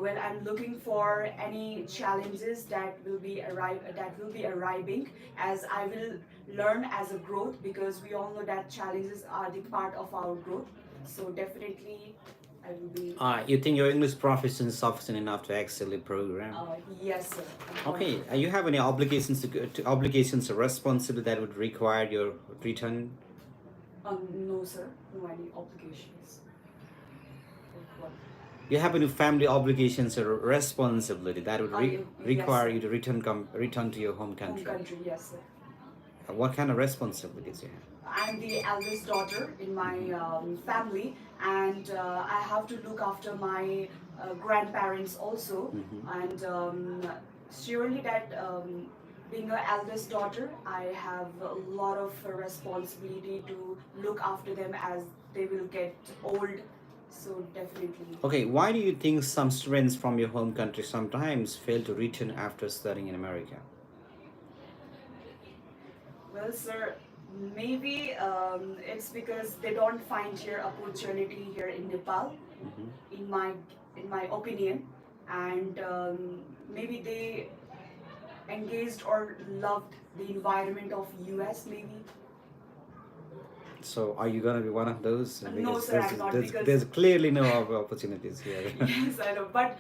Well, I'm looking for any challenges that will be arriving, as I will learn as a growth, because we all know that challenges are the part of our growth. So definitely I will be You think your English proficiency is sufficient enough to excel the program? yes, sir. Okay. You have any obligations obligations or responsibility that would require your return? No, sir. No any obligations. Like what? You have any family obligations or responsibility that would Yes, require sir. you to return to your home country? Home country, yes, sir. What kind of responsibilities you have? I'm the eldest daughter in my family, and I have to look after my grandparents also. And surely that being an eldest daughter, I have a lot of responsibility to look after them as they will get old. So definitely. Okay, why do you think some students from your home country sometimes fail to return after studying in America? Well, sir, maybe it's because they don't find here opportunity here in Nepal, in my opinion, and maybe they engaged or loved the environment of US maybe. So are you gonna be one of those? No, Because sir, I'm not, because- there's clearly no opportunities here. Yes, I know, but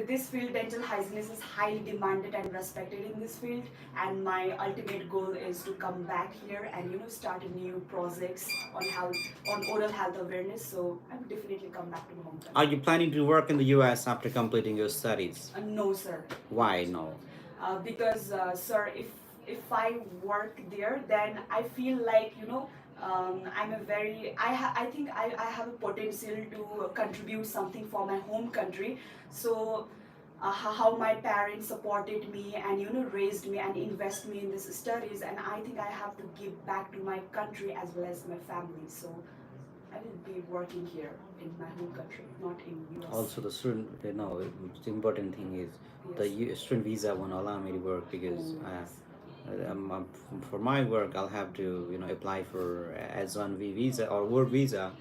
this field, dental hygienist, is highly demanded and respected in this field, and my ultimate goal is to come back here and start a new projects on oral health awareness. So I will definitely come back to my home country. Are you planning to work in the US after completing your studies? No, sir. Why no? Because sir, if I work there, then I feel like I think I have a potential to contribute something for my home country. So how my parents supported me and raised me and invest me in this studies, and I think I have to give back to my country as well as my family. So I will be working here in my home country, not in US. Also, the student, the important thing is the student visa won't allow me to work because for my work I'll have to apply for H1B visa or work visa,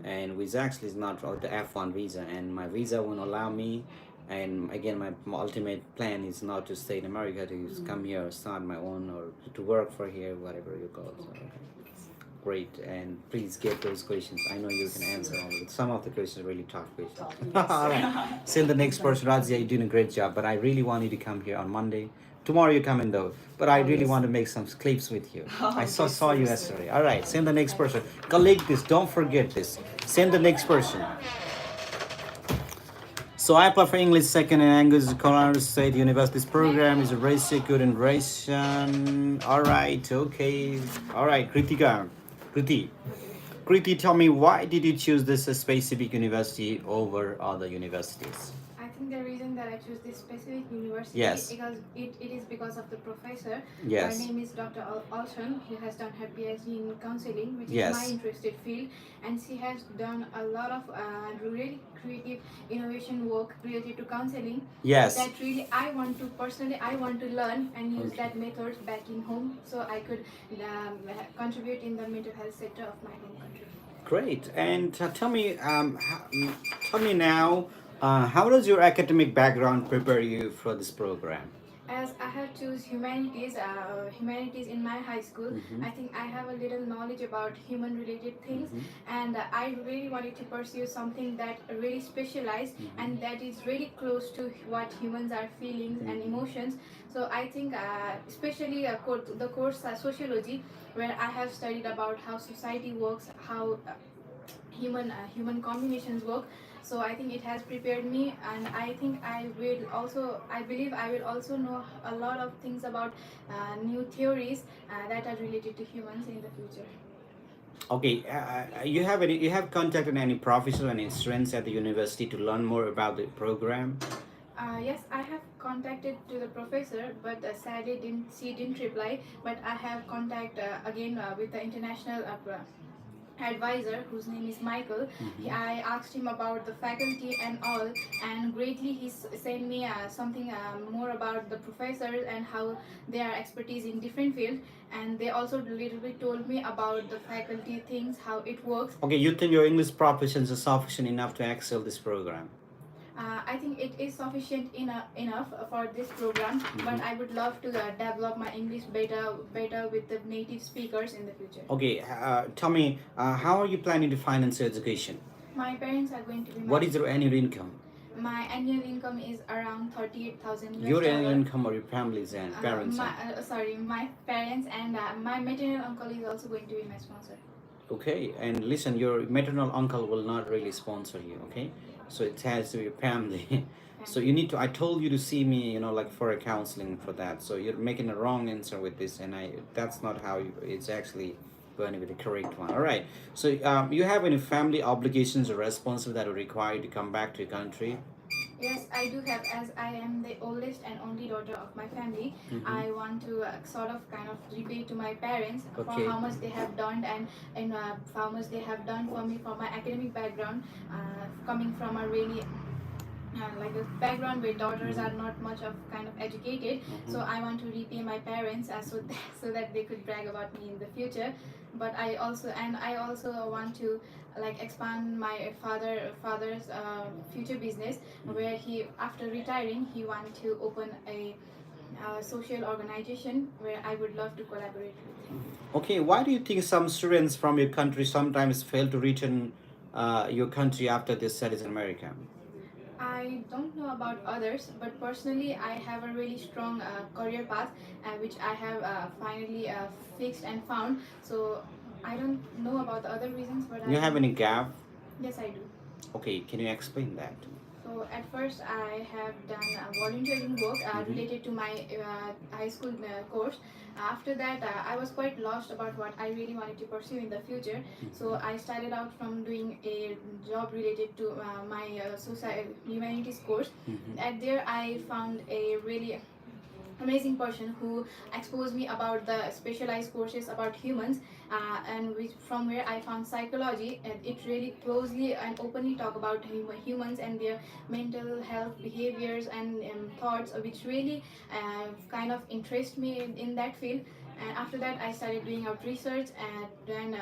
and visa actually is not the F1 visa, and my visa won't allow me. And again, my ultimate plan is not to stay in America, to come here, start my own, or to work for here, whatever you call it. So, okay. Great, and please get those questions. I know you can answer all of it. Some of the questions are really tough questions. Yes. All right. Send the next person. Razia, you're doing a great job, but I really want you to come here on Monday Tomorrow you come in though, but I Oh, really yes. want to make some clips with you. I saw That's saw so you sweet. yesterday. All right, send the next person. Collect this. Don't forget this. Send the next person. So I apply for English second in Angus Colorado State University. This program is a race secure and Russian. All right, okay. All right, Kritika. Kriti. Kriti, tell me why did you choose this specific university over other universities? I think the reason that I choose this specific university Yes. because it is because of the professor. Her Yes. name is Dr. Alton. She has done her PhD in counseling, which Yes. is my interested field, and she has done a lot of really creative innovation work related to counseling. Yes. That really I want to learn and use that method back in home, so I could contribute in the mental health sector of my home country. Great. And tell me now, how does your academic background prepare you for this program? As I have choose humanities in my high school, Mhm. I think I have a little knowledge about human related things, and I really wanted to pursue something that really specialized and that is really close to what humans are feelings and emotions. So I think especially the course sociology, where I have studied about how society works, how human combinations work. So I think it has prepared me, and I think I believe I will also know a lot of things about new theories that are related to humans in the future. Okay, you have contacted any professor and any students at the university to learn more about the program? Yes, I have contacted to the professor, but sadly she didn't reply. But I have contact again with the international advisor, whose name is Michael. I asked him about the faculty and all, and greatly he sent me something more about the professors and how they are expertise in different fields, and they also little bit told me about the faculty things, how it works. Okay, you think your English proficiency is sufficient enough to excel this program? I think it is sufficient enough for this program, but I would love to develop my English better with the native speakers in the future. Okay, tell me, how are you planning to finance your education? My parents are going to be What is your annual income? my annual income is around 38,000 Your annual dollar. income or your family's and parents' and? Sorry, my parents and my maternal uncle is also going to be my sponsor. Okay, and listen, your maternal uncle will not really sponsor you, okay? So it has to be your family. So you need to, I told you to see me, like for a counseling for that. So you're making a wrong answer with this, and that's not how it's actually going to be the correct one. All right. So you have any family obligations or responsibilities that are required to come back to your country? Yes, I do have, as I am the oldest and only daughter of my family. I want to sort of kind of repay to my parents for how much they have done and how much they have done for me for my academic background, coming from a really like a background where daughters are not much of kind of educated. So I want to repay my parents so that they could brag about me in the future. But I also want to like expand my father's future business, where he, after retiring, he want to open a social organization where I would love to collaborate with him. Okay, why do you think some students from your country sometimes fail to return your country after they studies in America? I don't know about others, but personally, I have a really strong career path, which I have finally fixed and found. So I don't know about the other reasons, but You have any gap? Yes, I do. Okay, can you explain that? So at first, I have done volunteering work related to my high school course. After that, I was quite lost about what I really wanted to pursue in the future. So I started out from doing a job related to my humanities course. At there, I found a really amazing person who exposed me about the specialized courses about humans, and from where I found psychology, and it really closely and openly talk about humans and their mental health behaviors and thoughts, which really kind of interest me in that field. And after that, I started doing out research and then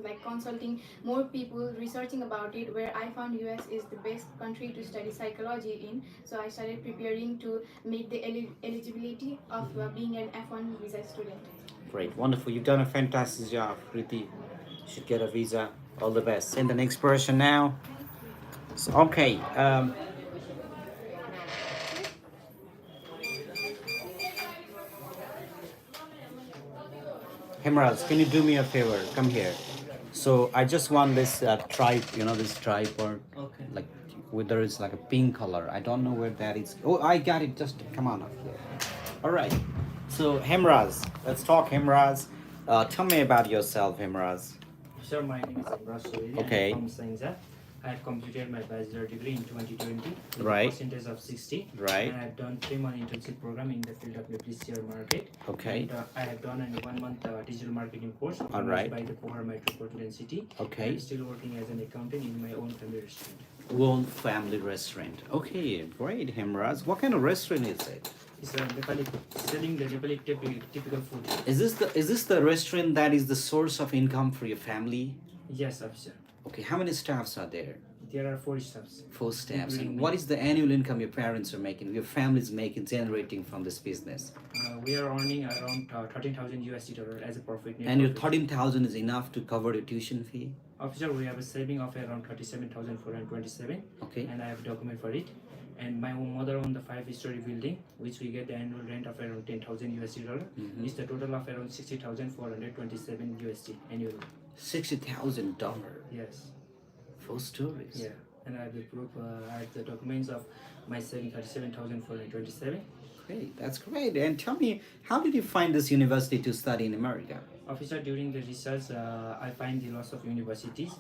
like consulting more people researching about it, where I found US is the best country to study psychology in. So I started preparing to make the eligibility of being an F1 visa student. Great, wonderful. You've done a fantastic job, Kriti. You should get a visa. All the best. And the next person now. So, okay. Hemraz, can you do me a favor? Come here. So I just want this tribe, this tribe or Okay. like whether it's like a pink color. I don't know where that is. Oh, I got it. Just come on up here. All right. So Hemraz, let's talk Hemraz. Tell me about yourself, Hemraz. Sir, my name is Imran Sohili. Okay. I'm from Scienza. I have completed my bachelor degree in 2020 with Right. a percentage of 60. Right. And I've done 3-month internship program in the field of Nepalese share market. Okay. And I have done a 1-month digital marketing course All right. by the Pohar Metropolitan City. Okay. I'm still working as an accountant in my own family restaurant. One family restaurant. Okay, great, Hemraz. What kind of restaurant is it? It's Nepali, selling the Nepali typical food. Is this the restaurant that is the source of income for your family? Yes, officer. Okay, how many staffs are there? There are 4 staffs. 4 staffs. Including And me. what is the annual income your parents are making, your family is making, generating from this business? We are earning around 13,000 USD as a profit. net And your profit. 13,000 is enough to cover your tuition fee? Officer, we have a saving of around 37,427, Okay. and I have document for it. And my own mother owned the 5-story building, which we get the annual rent of around 10,000 USD dollar. Mhm. It's the total of around 60,427 USD annually. $60,000. Yes. 4 stories. Yeah. And I have the proof. I have the documents of my saving 37,427. Great, that's great. And tell me, how did you find this university to study in America? Officer, during the research, I find the lots of universities.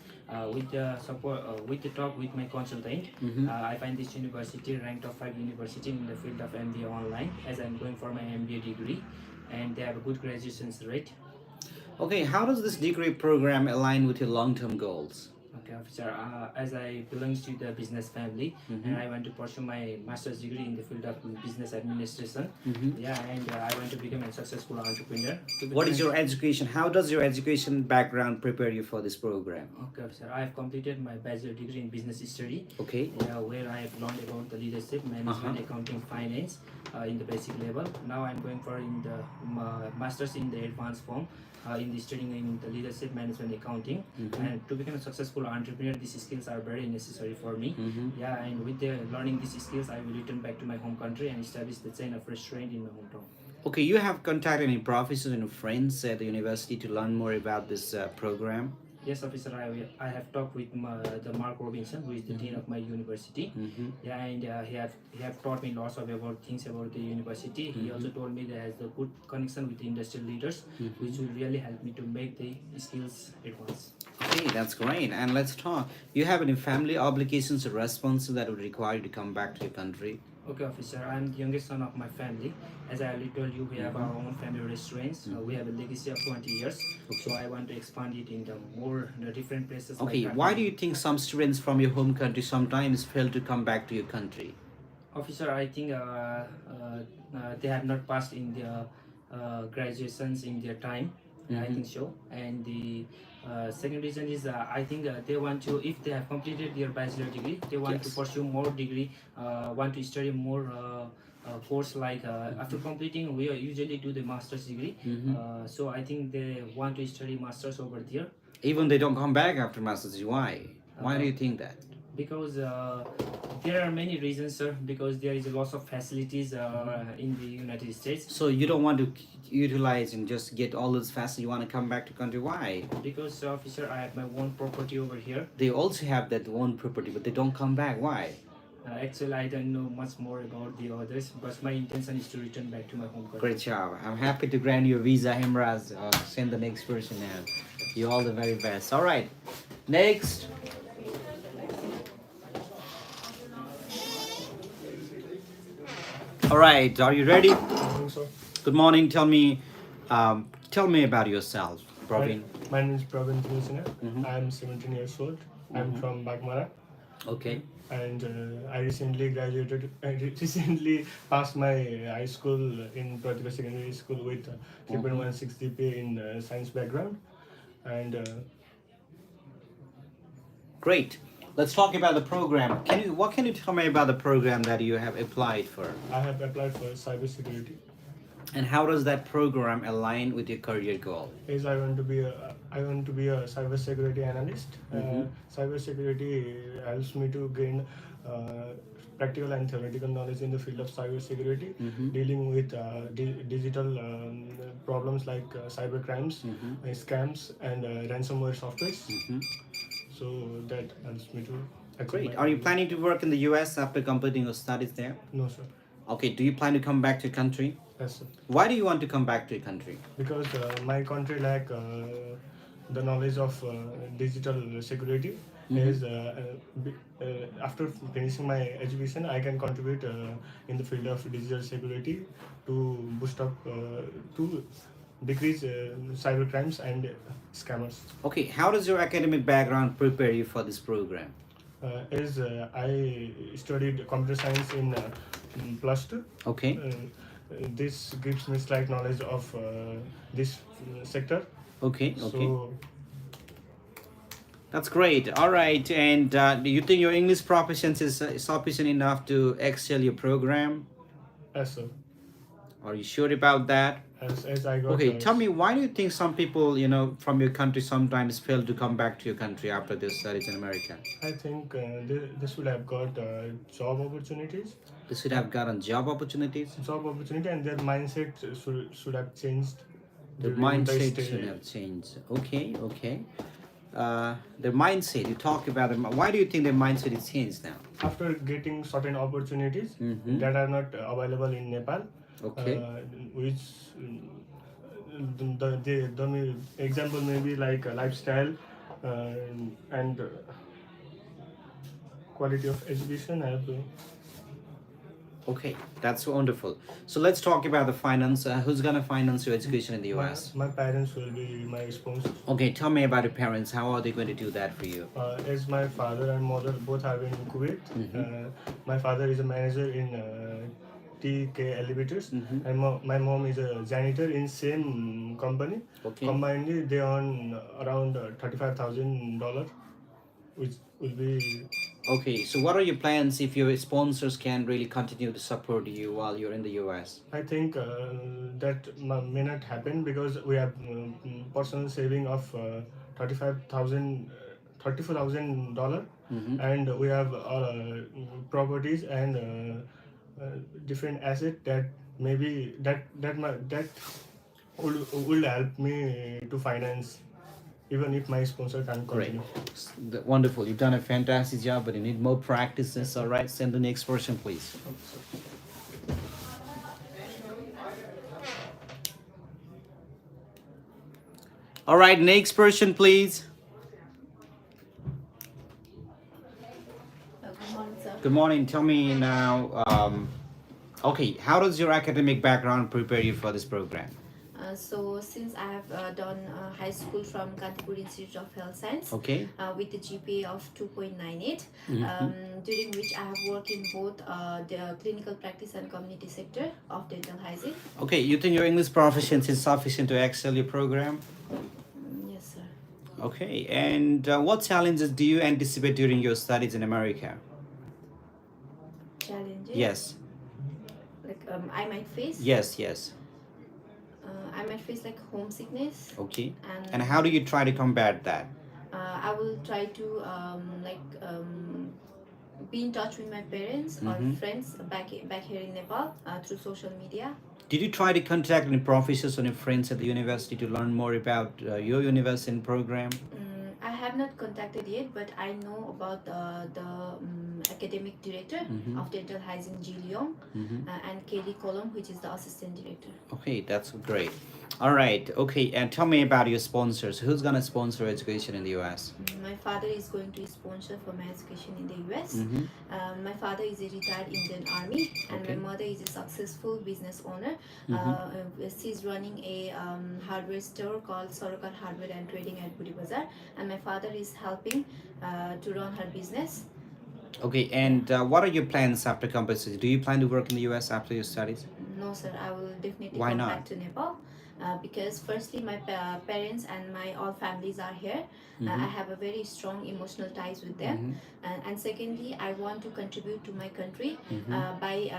With the support, with the talk with my consultant, Mhm. I find this university ranked top 5 university in the field of MBA online, as I'm going for my MBA degree, and they have a good graduation rate. Okay, how does this degree program align with your long-term goals? Okay, officer. As I belongs to the business family, Mhm. and I want to pursue my master's degree in the field of business administration. Mhm. Yeah, and I want to become a successful entrepreneur. What is your education? How does your education background prepare you for this program? Okay, sir. I have completed my bachelor degree in business study. Okay. Yeah, where I have learned about the leadership, management, accounting, finance in the basic level. Now I'm going for in the masters in the advanced form in the studying in the leadership, management, accounting. Mhm. And to become a successful entrepreneur, these skills are very necessary for me. Mhm. Yeah, and with the learning these skills, I will return back to my home country and establish the chain of restaurant in my hometown. Okay, you have contacted any professors and friends at the university to learn more about this program? Yes, officer. I have talked with the Mark Robinson, who is the dean of my university. Mm-hmm. Yeah, and he have taught me lots of about things about the university. He also told me that has a good connection with the industrial leaders, which will really help me to make the skills advance. Okay, that's great. And let's talk. You have any family obligations or responsibilities that would require you to come back to your country? Okay, officer. I'm the youngest son of my family. As I already told you, we have our own family restaurants. We have a legacy of 20 years. So I want to expand it in the different places. Okay, like why do you think some students from your home country sometimes fail to come back to your country? Officer, I think they have not passed in their graduations in their time. I think so. And the second reason is I think they want to, if they have completed their bachelor degree, they want to pursue more degree, want to study more course like after completing, we usually do the master's degree. So I think they want to study master's over there. Even they don't come back after master's. Why? Why do you think that? Because there are many reasons, sir. Because there is a lot of facilities in the United States. So you don't want to utilize and just get all those facilities. You want to come back to country. Why? Because officer, I have my own property over here. They also have that own property, but they don't come back. Why? Actually, I don't know much more about the others, but my intention is to return back to my home country. Great job. I'm happy to grant you a visa, Himraz. Send the next person now. You all the very best. All right. Next. All right. Are you ready? Good morning. Tell me about yourself, Praveen. My name is Praveen Tilsina. I'm 17 years old. I'm from Bagmara. Okay. And I recently graduated. I recently passed my high school in Pratibha Secondary School with 3.16 GPA in science background. And Great. Let's talk about the program. What can you tell me about the program that you have applied for? I have applied for cybersecurity. And how does that program align with your career goal? Is I want to be a cybersecurity analyst. Cybersecurity helps me to gain practical and theoretical knowledge in the field of cybersecurity, dealing with digital problems like cyber crimes, scams, and ransomware softwares. So that helps me to achieve Great. my Are you goals. planning to work in the US after completing your studies there? No, sir. Okay, do you plan to come back to your country? Yes, sir. Why do you want to come back to your country? Because my country lack the knowledge of digital security. Is after finishing my education, I can contribute in the field of digital security to boost up to decrease cyber crimes and scammers. Okay, how does your academic background prepare you for this program? I studied computer science in plus two. Okay. This gives me slight knowledge of this sector. Okay. So That's great. All right. And do you think your English proficiency is sufficient enough to excel your program? yes, sir. Are you sure about that? As I got Okay, tell me, why do you think some people, from your country sometimes fail to come back to your country after their studies in America? I think they should have got job opportunities. They should have gotten job opportunities. Job opportunity, and their mindset should have changed. Their during the mindset stay. should have changed. Okay. Their mindset, you talk about them. Why do you think their mindset is changed now? After getting certain opportunities that are not available in Nepal, Okay. which the example may be like lifestyle and quality of education. Okay, that's wonderful. So let's talk about the finance. Who's gonna finance your education in the US? My parents will be my sponsors. Okay, tell me about your parents. How are they going to do that for you? As my father and mother both are in Kuwait. My father is a manager in TK Elevators, and my mom is a janitor in same company. Okay. Combinedly, they earn around $35,000, which will be. Okay, so what are your plans if your sponsors can really continue to support you while you're in the US? I think that may not happen because we have personal saving of $34,000, and we have properties and different asset that maybe that will help me to finance even if my sponsor can't Great. continue. Wonderful. You've done a fantastic job, but you need more practices. All right, send the next person, please. All right, next person, please. Good morning, sir. Good morning. Tell me now. Okay, how does your academic background prepare you for this program? So since I have done high school from Kantipur Institute of Health Science, Okay. with a GPA of 2.98, during which I have worked in both the clinical practice and community sector of dental hygiene. Okay, you think your English proficiency is sufficient to excel your program? Yes, sir. Okay, and what challenges do you anticipate during your studies in America? Challenges? Yes. Like I might face? Yes. I might face like homesickness. Okay. And And how do you try to combat that? I will try to be in touch with my parents or friends back here in Nepal through social media. Did you try to contact any professors or any friends at the university to learn more about your university program? I have not contacted yet, but I know about the academic director of dental hygiene, Ji Leong, and Kelly Colum, which is the assistant director. Okay, that's great. All right. Okay, and tell me about your sponsors. Who's gonna sponsor education in the US? My father is going to sponsor for my education in the US. My father is a retired Indian Army, and Okay. my mother is a successful business owner. She's running a hardware store called Sorokar Hardware and Trading at Budi Bazar, and my father is helping to run her business. Okay, and what are your plans after completion? Do you plan to work in the US after your studies? No, sir. I will definitely Why come not? back to Nepal because firstly, my parents and my all families are here. I have a very strong emotional ties with them, and secondly, I want to contribute to my country by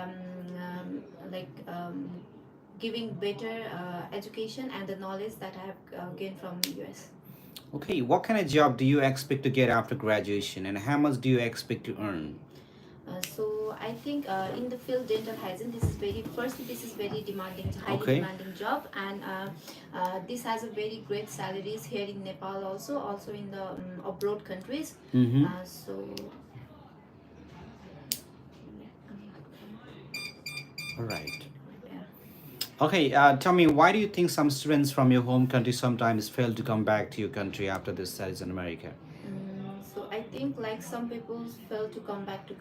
giving better education and the knowledge that I have gained from US. Okay, what kind of job do you expect to get after graduation, and how much do you expect to earn? So I think in the field dental hygiene, this is very demanding, highly Okay. demanding job, and this has a very great salaries here in Nepal, also in the abroad countries. Mm-hmm. So All right. yeah. Okay, tell me, why do you think some students from your home country sometimes fail to come back to your country after their studies in America? So I think like some people fail to come back to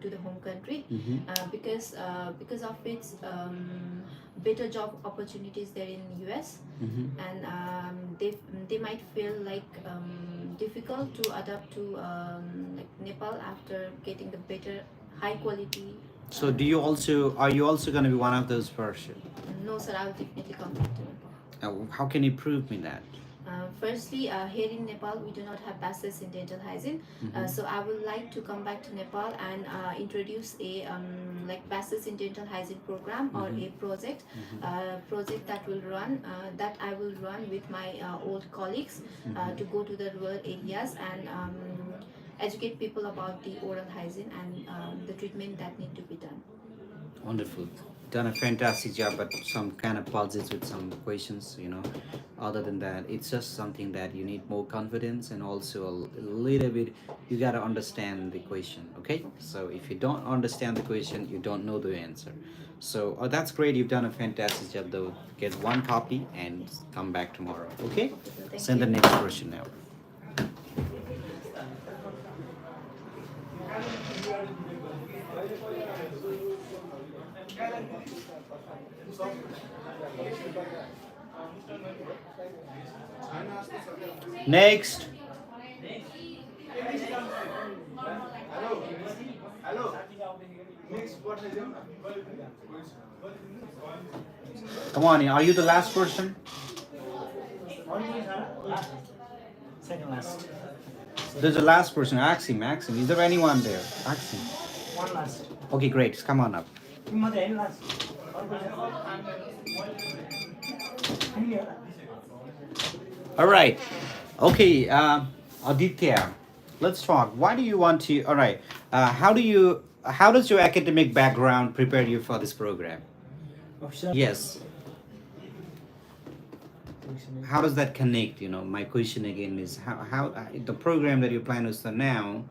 the home country Mm-hmm. Because of its better job opportunities there in US, Mm-hmm. and they might feel like difficult to adapt to like Nepal after getting the better high quality. So, are you also going to be one of those person? No, sir, I will definitely come back to Nepal. How can you prove me that? Firstly, here in Nepal, we do not have bachelor's in dental hygiene. Mhm. So I would like to come back to Nepal and introduce a like bachelor's in dental hygiene program or Mhm. a project that will run that I will run with my old colleagues to go to the rural areas and educate people about the oral hygiene and the treatment that need to be done. Wonderful. Done a fantastic job, but some kind of pauses with some questions, Other than that, it's just something that you need more confidence and also a little bit, you got to understand the question, okay? So if you don't understand the question, you don't know the answer. So that's great. You've done a fantastic job, though. Get one copy and come back tomorrow, okay? Thank Send the you. next question now. Next. Come on, are you the last person? Second last. There's a last person. Ask him. Is there anyone there? Ask him. One last. Okay, great. Come on up. Last. All right. Okay, Aditya, let's talk. Why do you want to? All right. How does your academic background prepare you for this program? Officer. Yes. How does that connect? My question again is how the program that you plan to start now,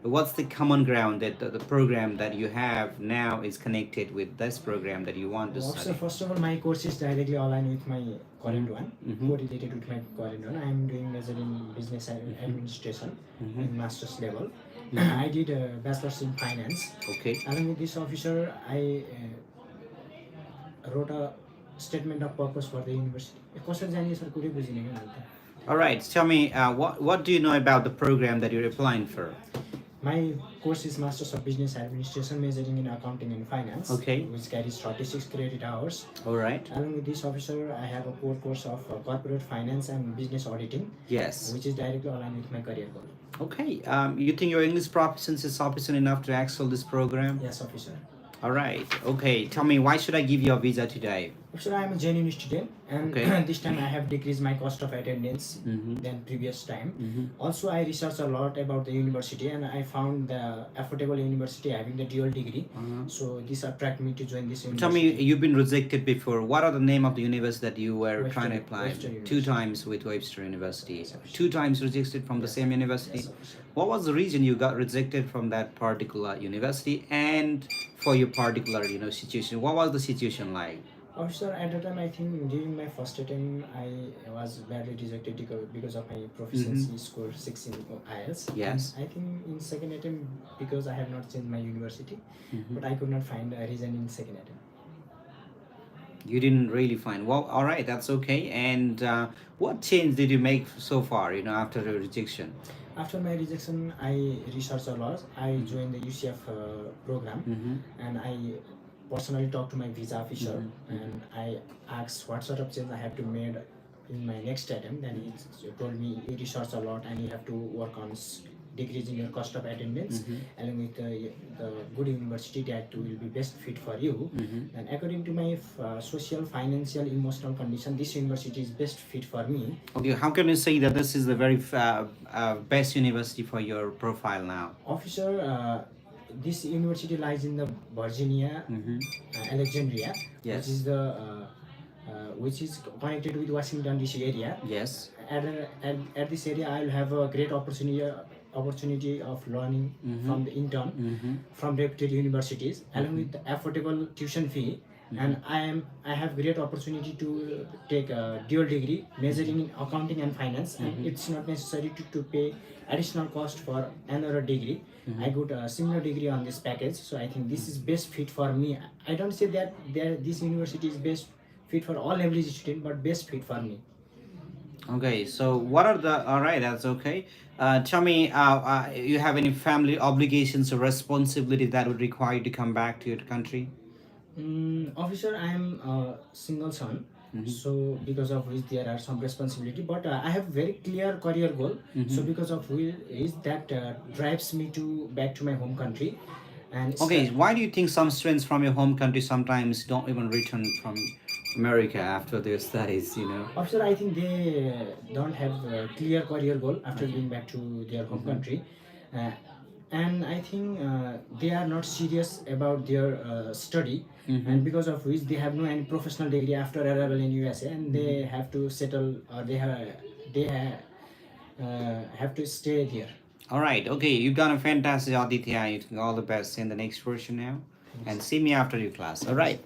what's the common ground that the program that you have now is connected with this program that you want to Officer, study? first of all, my course is directly aligned with my current one, Mhm. correlated with my current one. I am doing major in business and administration Mhm. in master's level. Mhm. I did a bachelor's in finance. Okay. Along with this, officer, I wrote a statement of purpose for the university. कसरी जाने sir कुरै बुझिनँ क्या मैले त. All right. Tell me, what do you know about the program that you're applying for? My course is Masters of Business Administration, majoring in accounting and finance, Okay. which carries 36 credit hours. All right. Along with this, officer, I have a core course of corporate finance and business auditing, Yes. which is directly aligned with my career goal. Okay. You think your English proficiency is sufficient enough to excel this program? Yes, officer. All right. Okay. Tell me, why should I give you a visa today? Officer, I am a genuine student, and Okay. this time I have decreased my cost of attendance Mhm. than previous time. Mhm. Also, I researched a lot about the university, and I found the affordable university having the dual degree. Uh-huh. So this attracted me to join this university. Tell me, you've been rejected before. What are the name of the university that you were Webster- trying to apply? Webster 2 University. times with Webster University. Yes, officer. 2 times rejected from the Yes. same university. Yes, officer. What was the reason you got rejected from that particular university and for your particular, situation? What was the situation like? Officer, at the time, I think during my first attempt, I was badly rejected because of my proficiency score 6 in IELTS. Yes. And I think in second attempt, because I have not changed my university, Mhm. but I could not find a reason in second attempt. You didn't really find. Well, all right, that's okay. And what change did you make so far, after the rejection? After my rejection, I researched a lot. I joined the UCF program, Mm-hmm. and I personally talked to my visa officer, Mhm. and I asked what sort of change I have to make in my next attempt. Then he told me you research a lot and you have to work on decrease in your cost of attendance, along with the good university that will be best fit for you. And according to my social, financial, emotional condition, this university is best fit for me. Okay, how can you say that this is the very best university for your profile now? Officer, this university lies in the Virginia, Alexandria, Yes. Which is connected with Washington DC area. Yes. At this area, I'll have a great opportunity of learning from the intern from reputed universities, along with the affordable tuition fee. And I have great opportunity to take a dual degree majoring in accounting and finance, and it's not necessary to pay additional cost for another degree. I got a similar degree on this package, so I think this is best fit for me. I don't say that this university is best fit for all average student, but best fit for me. Okay, so what are the, all right, that's okay. Tell me, you have any family obligations or responsibility that would require you to come back to your country? Officer, I am a single son, so because of which there are some responsibility. But I have very clear career goal. So because of which is that drives me to back to my home country. And Okay, why do you think some students from your home country sometimes don't even return from America after their studies, you know? Officer, I think they don't have a clear career goal after going back to their home country. Uh, and I think they are not serious about their study, and because of which they have no any professional degree after arrival in USA, and they have to settle, or have to stay here. All right, okay, you've done a fantastic, Aditya. You all the best in the next version now. And see me after your class. All right.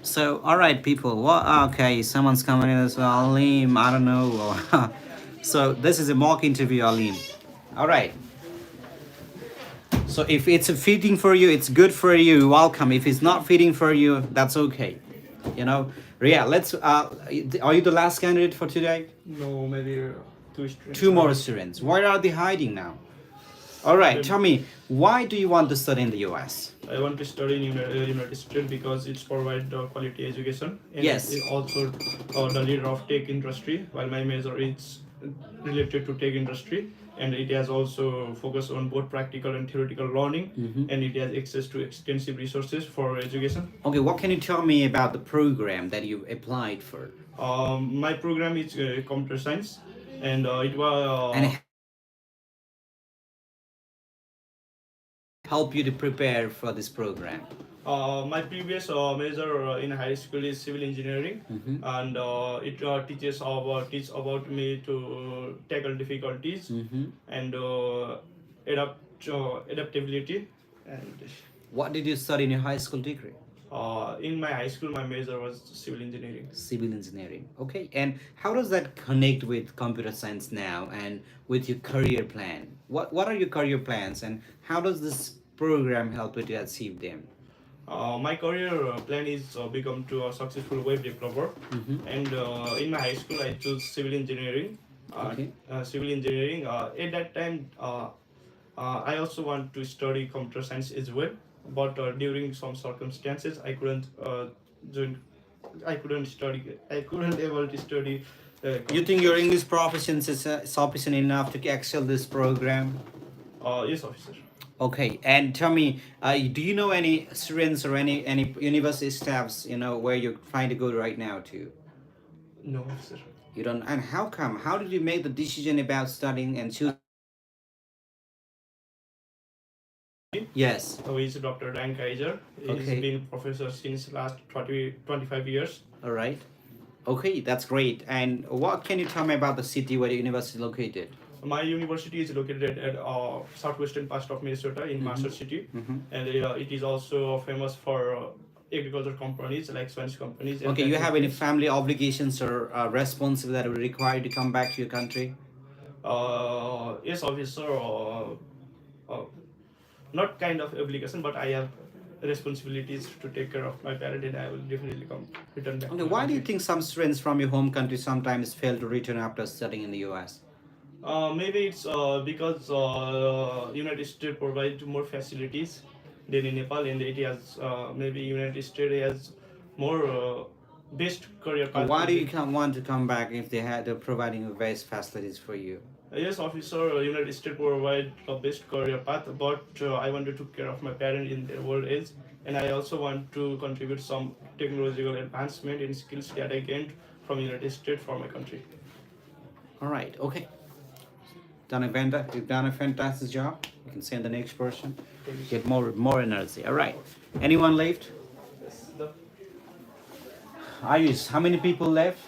So, all right, people. Well, okay, someone's coming in as well. Alim, I don't know. So, this is a mock interview, Alim. All right. So, if it's fitting for you, it's good for you. Welcome. If it's not fitting for you, that's okay. You know. Yeah. Let's. Are you the last candidate for today? No, maybe two students. Two more students. Where are they hiding now? All right. Tell me, why do you want to study in the U.S.? I want to study in United States because it's provide quality education. And Yes. it's also the leader of tech industry, while my major is related to tech industry. And it has also focused on both practical and theoretical learning. And it has access to extensive resources for education. Okay, what can you tell me about the program that you applied for? My program is computer science, and it was... And help you to prepare for this program? My previous major in high school is civil engineering, and it teach about me to tackle difficulties and adaptability. And what did you study in your high school degree? In my high school, my major was civil engineering. Civil engineering. Okay, and how does that connect with computer science now and with your career plan? What are your career plans, and how does this program help you to achieve them? My career plan is become to a successful web developer, and in my high school I chose civil engineering. Okay. Civil engineering. At that time, I also want to study computer science as well, but during some circumstances I couldn't join. I couldn't able to study. You think your English proficiency is sufficient enough to excel this program? Yes, officer. Okay, and tell me, do you know any students or any university staffs, you know, where you're trying to go right now to? No, officer. You don't, and how come? How did you make the decision about studying and choosing? Yes. Who is Dr. Dan Kaiser. He's Okay. been professor since last 25 years. All right. Okay, that's great. And what can you tell me about the city where the university is located? My university is located at southwestern part of Minnesota in Mercer City, and it is also famous for agriculture companies like Spanish companies. And Okay, you have any family obligations or responsibility that would require you to come back to your country? Yes, officer. Not kind of obligation, but I have responsibilities to take care of my parent, and I will definitely return back. Okay, to my why do you country. think some students from your home country sometimes fail to return after studying in the US? Maybe it's because United States provides more facilities than in Nepal, and it has maybe United States has more best career path. Why do you want to come back if they're providing the best facilities for you? Yes, officer, United States provide the best career path, but I want to take care of my parents in their old age, and I also want to contribute some technological advancement in skills that I gained from United States for my country. All right. Okay. You've done a fantastic job. You can send the next person. Get more energy. All right. Anyone left? Yes, the Ayush, how many people left?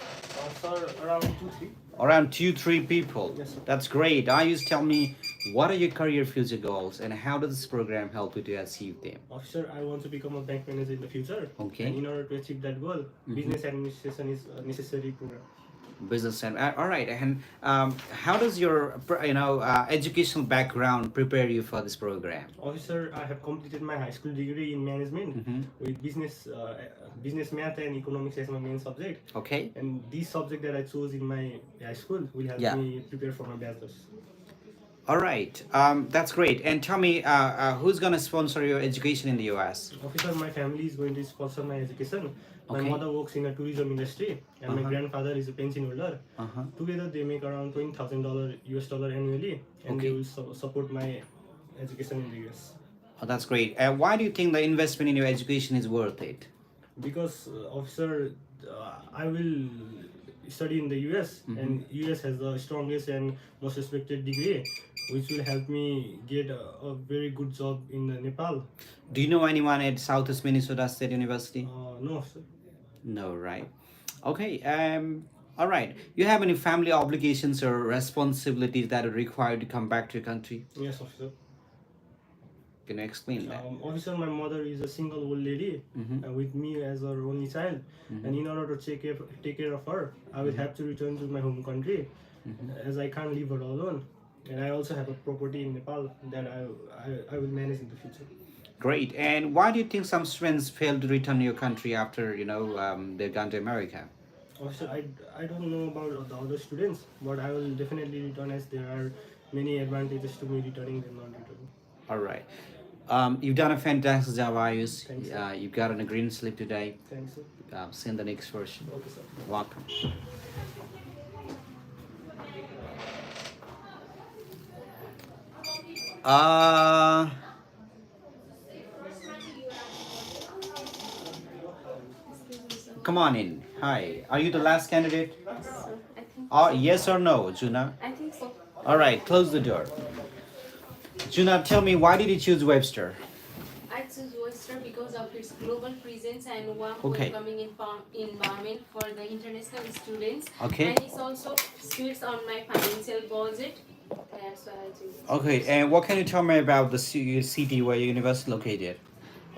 sir, around 2-3. Around 2, 3 people. Yes, sir. That's great. Ayush, tell me, what are your career future goals and how does this program help you to achieve them? Officer, I want to become a bank manager in the future. Okay. And in order to achieve that goal, business administration is a necessary program. Business and all right. And how does your educational background prepare you for this program? Officer, I have completed my high school degree in management with business math and economics as my main subject. Okay. And this subject that I chose in my high school will help Yeah. me prepare for my bachelor's. All right. That's great. And tell me, who's gonna sponsor your education in the U.S.? Officer, my family is going to sponsor my education. My Okay. mother works in a tourism industry, and my grandfather is a pension holder. Together, they make around $20,000 US dollar annually, and Okay. they will support my education in the US. Oh, that's great. Why do you think the investment in your education is worth it? Because officer, I will study in the US, and US has the strongest and most respected degree, which will help me get a very good job in Nepal. Do you know anyone at Southeast Minnesota State University? No, sir. No, right? Okay. All right. You have any family obligations or responsibilities that are required to come back to your country? Yes, officer. Can you explain that? Officer, my mother is a single old lady with me as her only child, and in order to take care of her, I will have to return to my home country, as I can't leave her alone. And I also have a property in Nepal that I will manage in the future. Great. And why do you think some students fail to return to your country after they've gone to America? Also, I don't know about the other students, but I will definitely return as there are many advantages to me returning than not returning. All right. You've done a fantastic job, Ayush. Thanks, sir. You've gotten a green slip today. Thanks, sir. Send the next version. Okay, sir. Welcome. Come on in. Hi. Are you the last candidate? I think. Yes or no, Juna? I think so. All right. Close the door. Juna, tell me, why did you choose Webster? I choose Webster because of its global presence and warm Okay. welcoming environment for the international students. Okay. And it's also suits on my financial budget. That's why I choose it. Okay. And what can you tell me about the city where your university is located?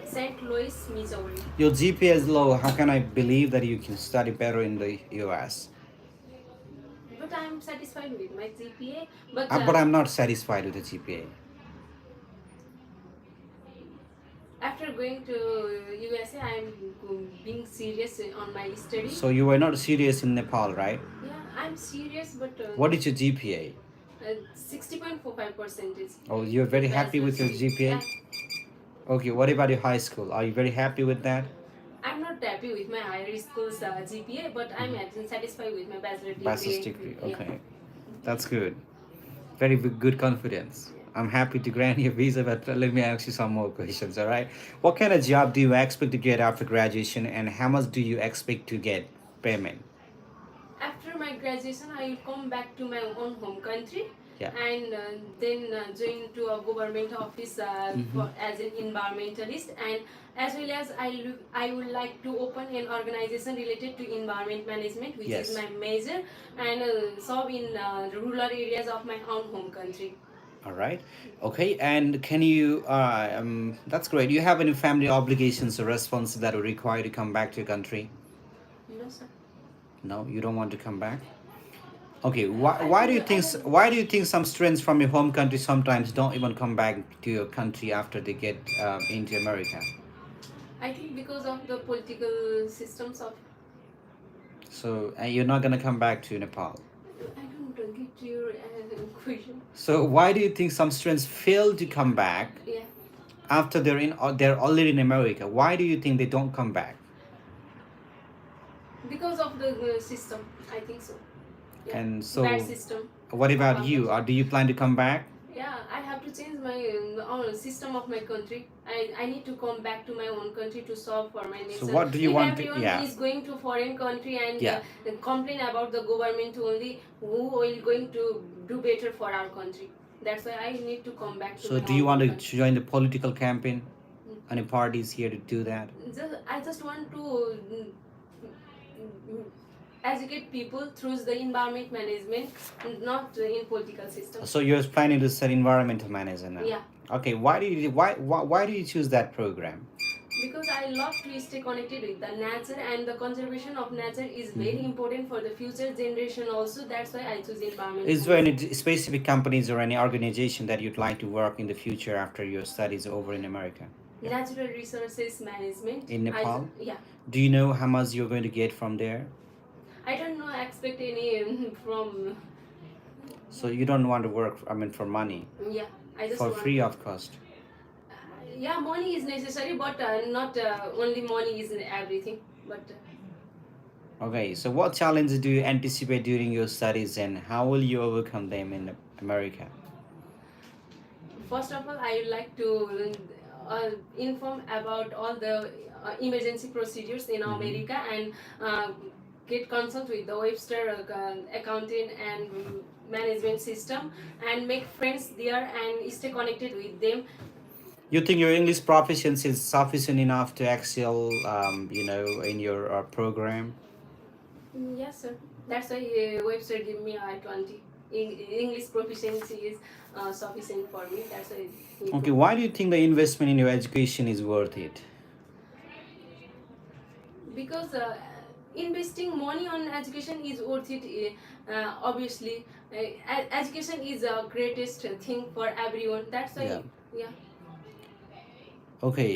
St. Louis, Missouri. Your GPA is low. How can I believe that you can study better in the US? But I'm satisfied with my GPA. But, But I'm not satisfied with the GPA. after going to USA, I'm being serious on my study. So you were not serious in Nepal, right? Yeah, I'm serious, but What is your GPA? 60.45%. Oh, you're very happy with your GPA? Yeah. Okay, what about your high school? Are you very happy with that? I'm not happy with my higher school's GPA, but I'm satisfied with my bachelor degree. Bachelor's degree. Yeah. Okay. That's good. Very good confidence. I'm happy to grant you a visa, but let me ask you some more questions, all right? What kind of job do you expect to get after graduation, and how much do you expect to get payment? After my graduation, I will come back to my own home country. Yeah. And then join to a government office as an environmentalist, and as well as I would like to open an organization related to environment management, which Yes. is my major, and serve in rural areas of my own home country. All right. Okay. And can you, that's great. Do you have any family obligations or responsibilities that are required to come back to your country? No, sir. No, you don't want to come back? Okay. Why do you think some students from your home country sometimes don't even come back to your country after they get into America? I think because of the political systems of. So you're not gonna come back to Nepal. I don't get your question. So why do you think some students fail to come back Yeah. after they're already in America? Why do you think they don't come back? Because of the system, I think so. Yeah. And so Bad system. What about you? Or do you plan to come back? Yeah, I have to change my system of my country. I need to come back to my own country to solve for my So nation. what do you If want to? everyone Yeah, is going to foreign country and yeah. complain about the government only, who will going to do better for our country? That's why I need to come back to So my do you own want to country. join the political campaign? Any parties here to do that? I just want to educate people through the environment management, not in political system. So you're planning to study environmental management now? Yeah. Okay. Why do you choose that program? Because I love to stay connected with the nature, and the conservation of nature is very important for the future generation also. That's why I choose environment. Is there any specific companies or any organization that you'd like to work in the future after your studies over in America? Natural resources management. In Nepal? Yeah. Do you know how much you're going to get from there? I don't know, expect any from. So you don't want to work, I mean, for money? Yeah, I just for want, free of cost? Yeah, money is necessary, but not only money is everything. But Okay, so what challenges do you anticipate during your studies and how will you overcome them in America? first of all, I would like to inform about all the emergency procedures in America, and get consult with the Webster accounting and management system, and make friends there and stay connected with them. You think your English proficiency is sufficient enough to excel, in your program? Yes, sir. That's why Webster give me I-20. English proficiency is sufficient for me. That's why. Okay, why do you think the investment in your education is worth it? Because investing money on education is worth it. Obviously, education is the greatest thing for everyone. That's why. Yeah. Yeah. Okay,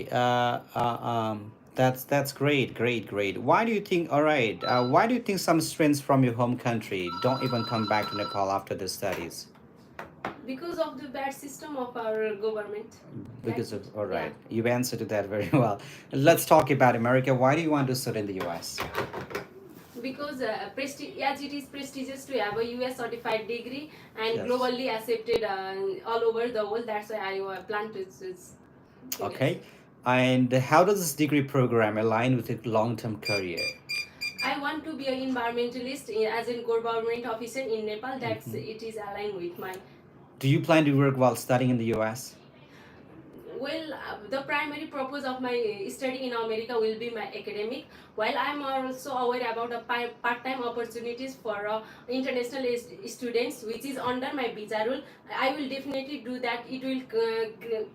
that's great, great, great. Why do you think? All right, why do you think some students from your home country don't even come back to Nepal after the studies? Because of the bad system of our government. Because of all right, you've answered to that very well. Let's talk about America. Why do you want to study in the U.S.? Because as it is prestigious to have a US certified degree and Yes. globally accepted all over the world. That's why I plan to choose. Okay, and how does this degree program align with a long-term career? I want to be an environmentalist as a government officer in Nepal. That's it is aligned with my. Do you plan to work while studying in the U.S.? Well, the primary purpose of my study in America will be my academic. While I am also aware about the part-time opportunities for international students, which is under my visa rule, I will definitely do that. It will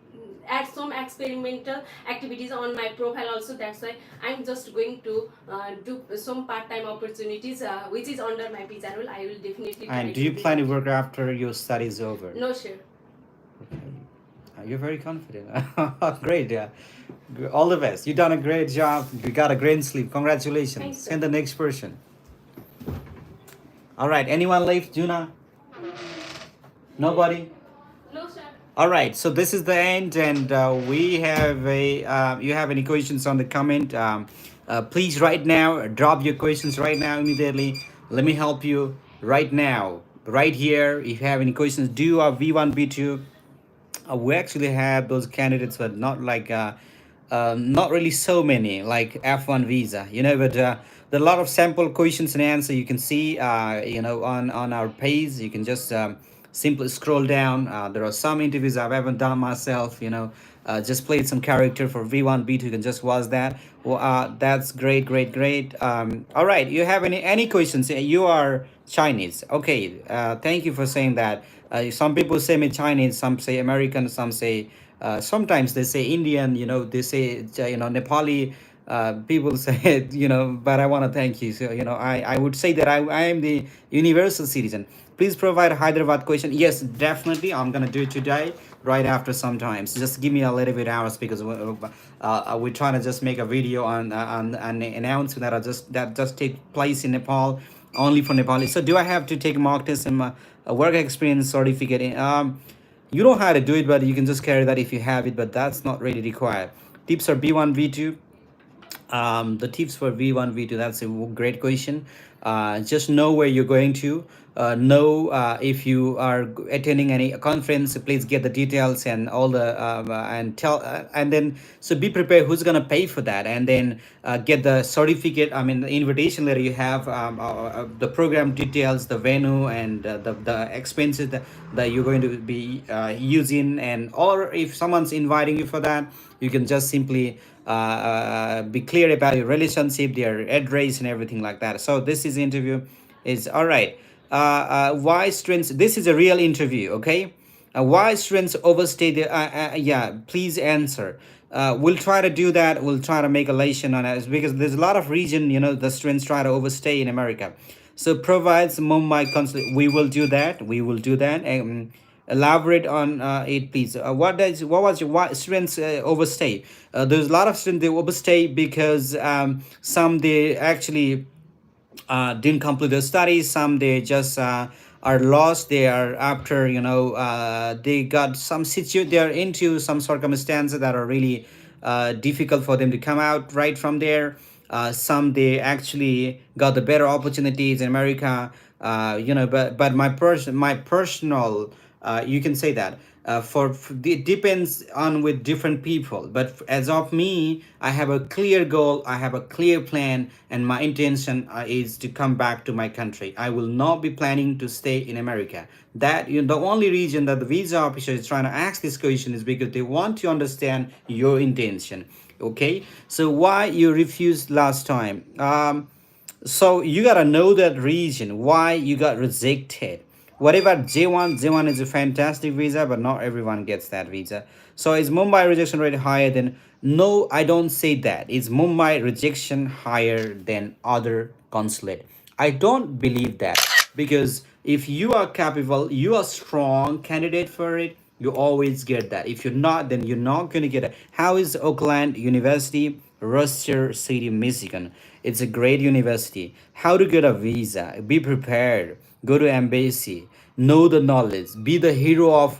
add some experimental activities on my profile also. That's why I'm just going to do some part-time opportunities, which is under my visa rule. I will definitely. And do you plan to work after your studies over? No, sure. You're very confident. Great, yeah. All the best. You've done a great job. You got a great sleep. Congratulations. Thanks, sir. Send the next person. All right. Anyone left, Juna? Nobody? No, sir. All right. So this is the end, and we have a. You have any questions on the comment? Please right now drop your questions right now immediately. Let me help you right now, right here. If you have any questions, do our V1 V2. We actually have those candidates, but not like not really so many like F1 visa, but there are a lot of sample questions and answer you can see on our page. You can just simply scroll down. There are some interviews I haven't done myself, just played some character for V1 V2. You can just watch that. Well, that's great, great, great. All right, you have any questions? You are Chinese. Okay, thank you for saying that. Some people say me Chinese, some say American, some say sometimes they say Indian, they say Nepali. People say it, but I want to thank you. So I would say that I am the universal citizen. Please provide Hyderabad question. Yes, definitely. I'm gonna do it today, right after sometimes. Just give me a little bit hours because we're trying to just make a video on an announcement that just take place in Nepal, only for Nepali. So do I have to take mock test and a work experience certificate? You don't have to do it, but you can just carry that if you have it. But that's not really required. Tips are B1, V2. The tips for V1, V2, that's a great question. Just know where you're going to. know if you are attending any conference, please get the details and all the and tell and then so be prepared who's gonna pay for that, and then get the certificate. I mean, the invitation letter. You have the program details, the venue, and the expenses that you're going to be using, and or if someone's inviting you for that, you can just simply be clear about your relationship, their address, and everything like that. So this is interview is all right. Why students? This is a real interview, okay? Why students overstay the? Yeah, please answer. We'll try to do that. We'll try to make a lesson on it because there's a lot of reason, the students try to overstay in America. So provides Mumbai consulate. We will do that. We will do that. Elaborate on it, please. What was your why students overstay? There's a lot of students they overstay because some they actually didn't complete their studies. Some they just are lost. They are after they got some they are into some circumstances that are really difficult for them to come out right from there. Some they actually got the better opportunities in America. But my personal you can say that it depends on with different people, but as of me, I have a clear goal, I have a clear plan, and my intention is to come back to my country. I will not be planning to stay in America. That the only reason that the visa officer is trying to ask this question is because they want to understand your intention. Okay, so why you refused last time? So you gotta know that reason why you got rejected. What about J1? J1 is a fantastic visa, but not everyone gets that visa. So is Mumbai rejection rate higher than? No, I don't say that. Is Mumbai rejection higher than other consulate? I don't believe that, because if you are capable, you are strong candidate for it, you always get that. If you're not, then you're not going to get it. How is Oakland University, Rochester City, Michigan? It's a great university. How to get a visa? Be prepared. Go to embassy. Know the knowledge. Be the hero of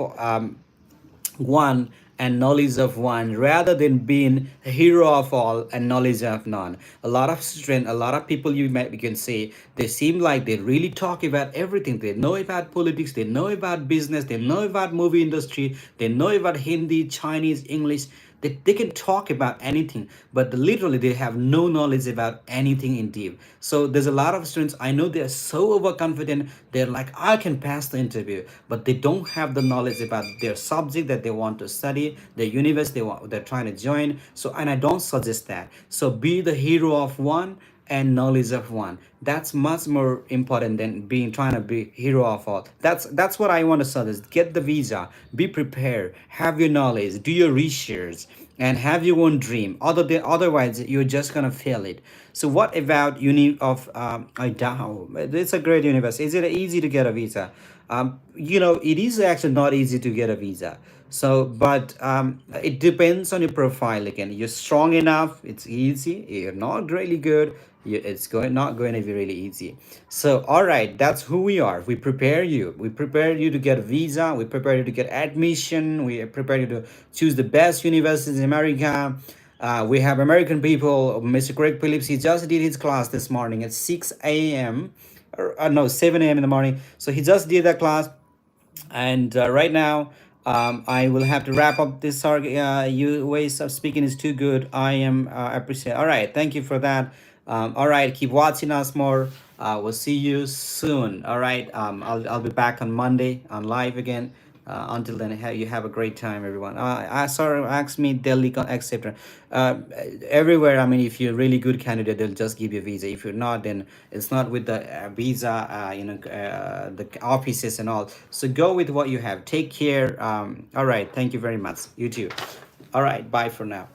one and knowledge of one, rather than being a hero of all and knowledge of none. A lot of strength, a lot of people you can say they seem like they really talk about everything. They know about politics, they know about business, they know about movie industry, they know about Hindi, Chinese, English. They can talk about anything, but literally they have no knowledge about anything in deep. So there's a lot of students I know, they're so overconfident, they're like, I can pass the interview, but they don't have the knowledge about their subject that they want to study, the university they're trying to join. So, and I don't suggest that. So be the hero of one and knowledge of one. That's much more important than being trying to be hero of all. That's what I want to suggest. Get the visa, be prepared, have your knowledge, do your research, and have your own dream. Otherwise you're just gonna fail it. So what about uni of Idaho? It's a great university. Is it easy to get a visa? It is actually not easy to get a visa. So, but it depends on your profile. Again, you're strong enough, it's easy. You're not really good, it's not going to be really easy. So all right, that's who we are. We prepare you to get a visa, we prepare you to get admission, we prepare you to choose the best universities in America. We have American people. Mr. Greg Phillips, he just did his class this morning at 6 a.m. No, 7 a.m. in the morning. So he just did that class, and right now I will have to wrap up this. You ways of speaking is too good. I am appreciate. All right, thank you for that. All right, keep watching us more. We'll see you soon. All right, I'll be back on Monday on live again. Until then, you have a great time, everyone. I sorry, ask me Delhi, etc. Everywhere. I mean, if you're a really good candidate, they'll just give you a visa. If you're not, then it's not with the visa. The offices and all. So go with what you have. Take care. All right. Thank you very much. You too. All right. Bye for now.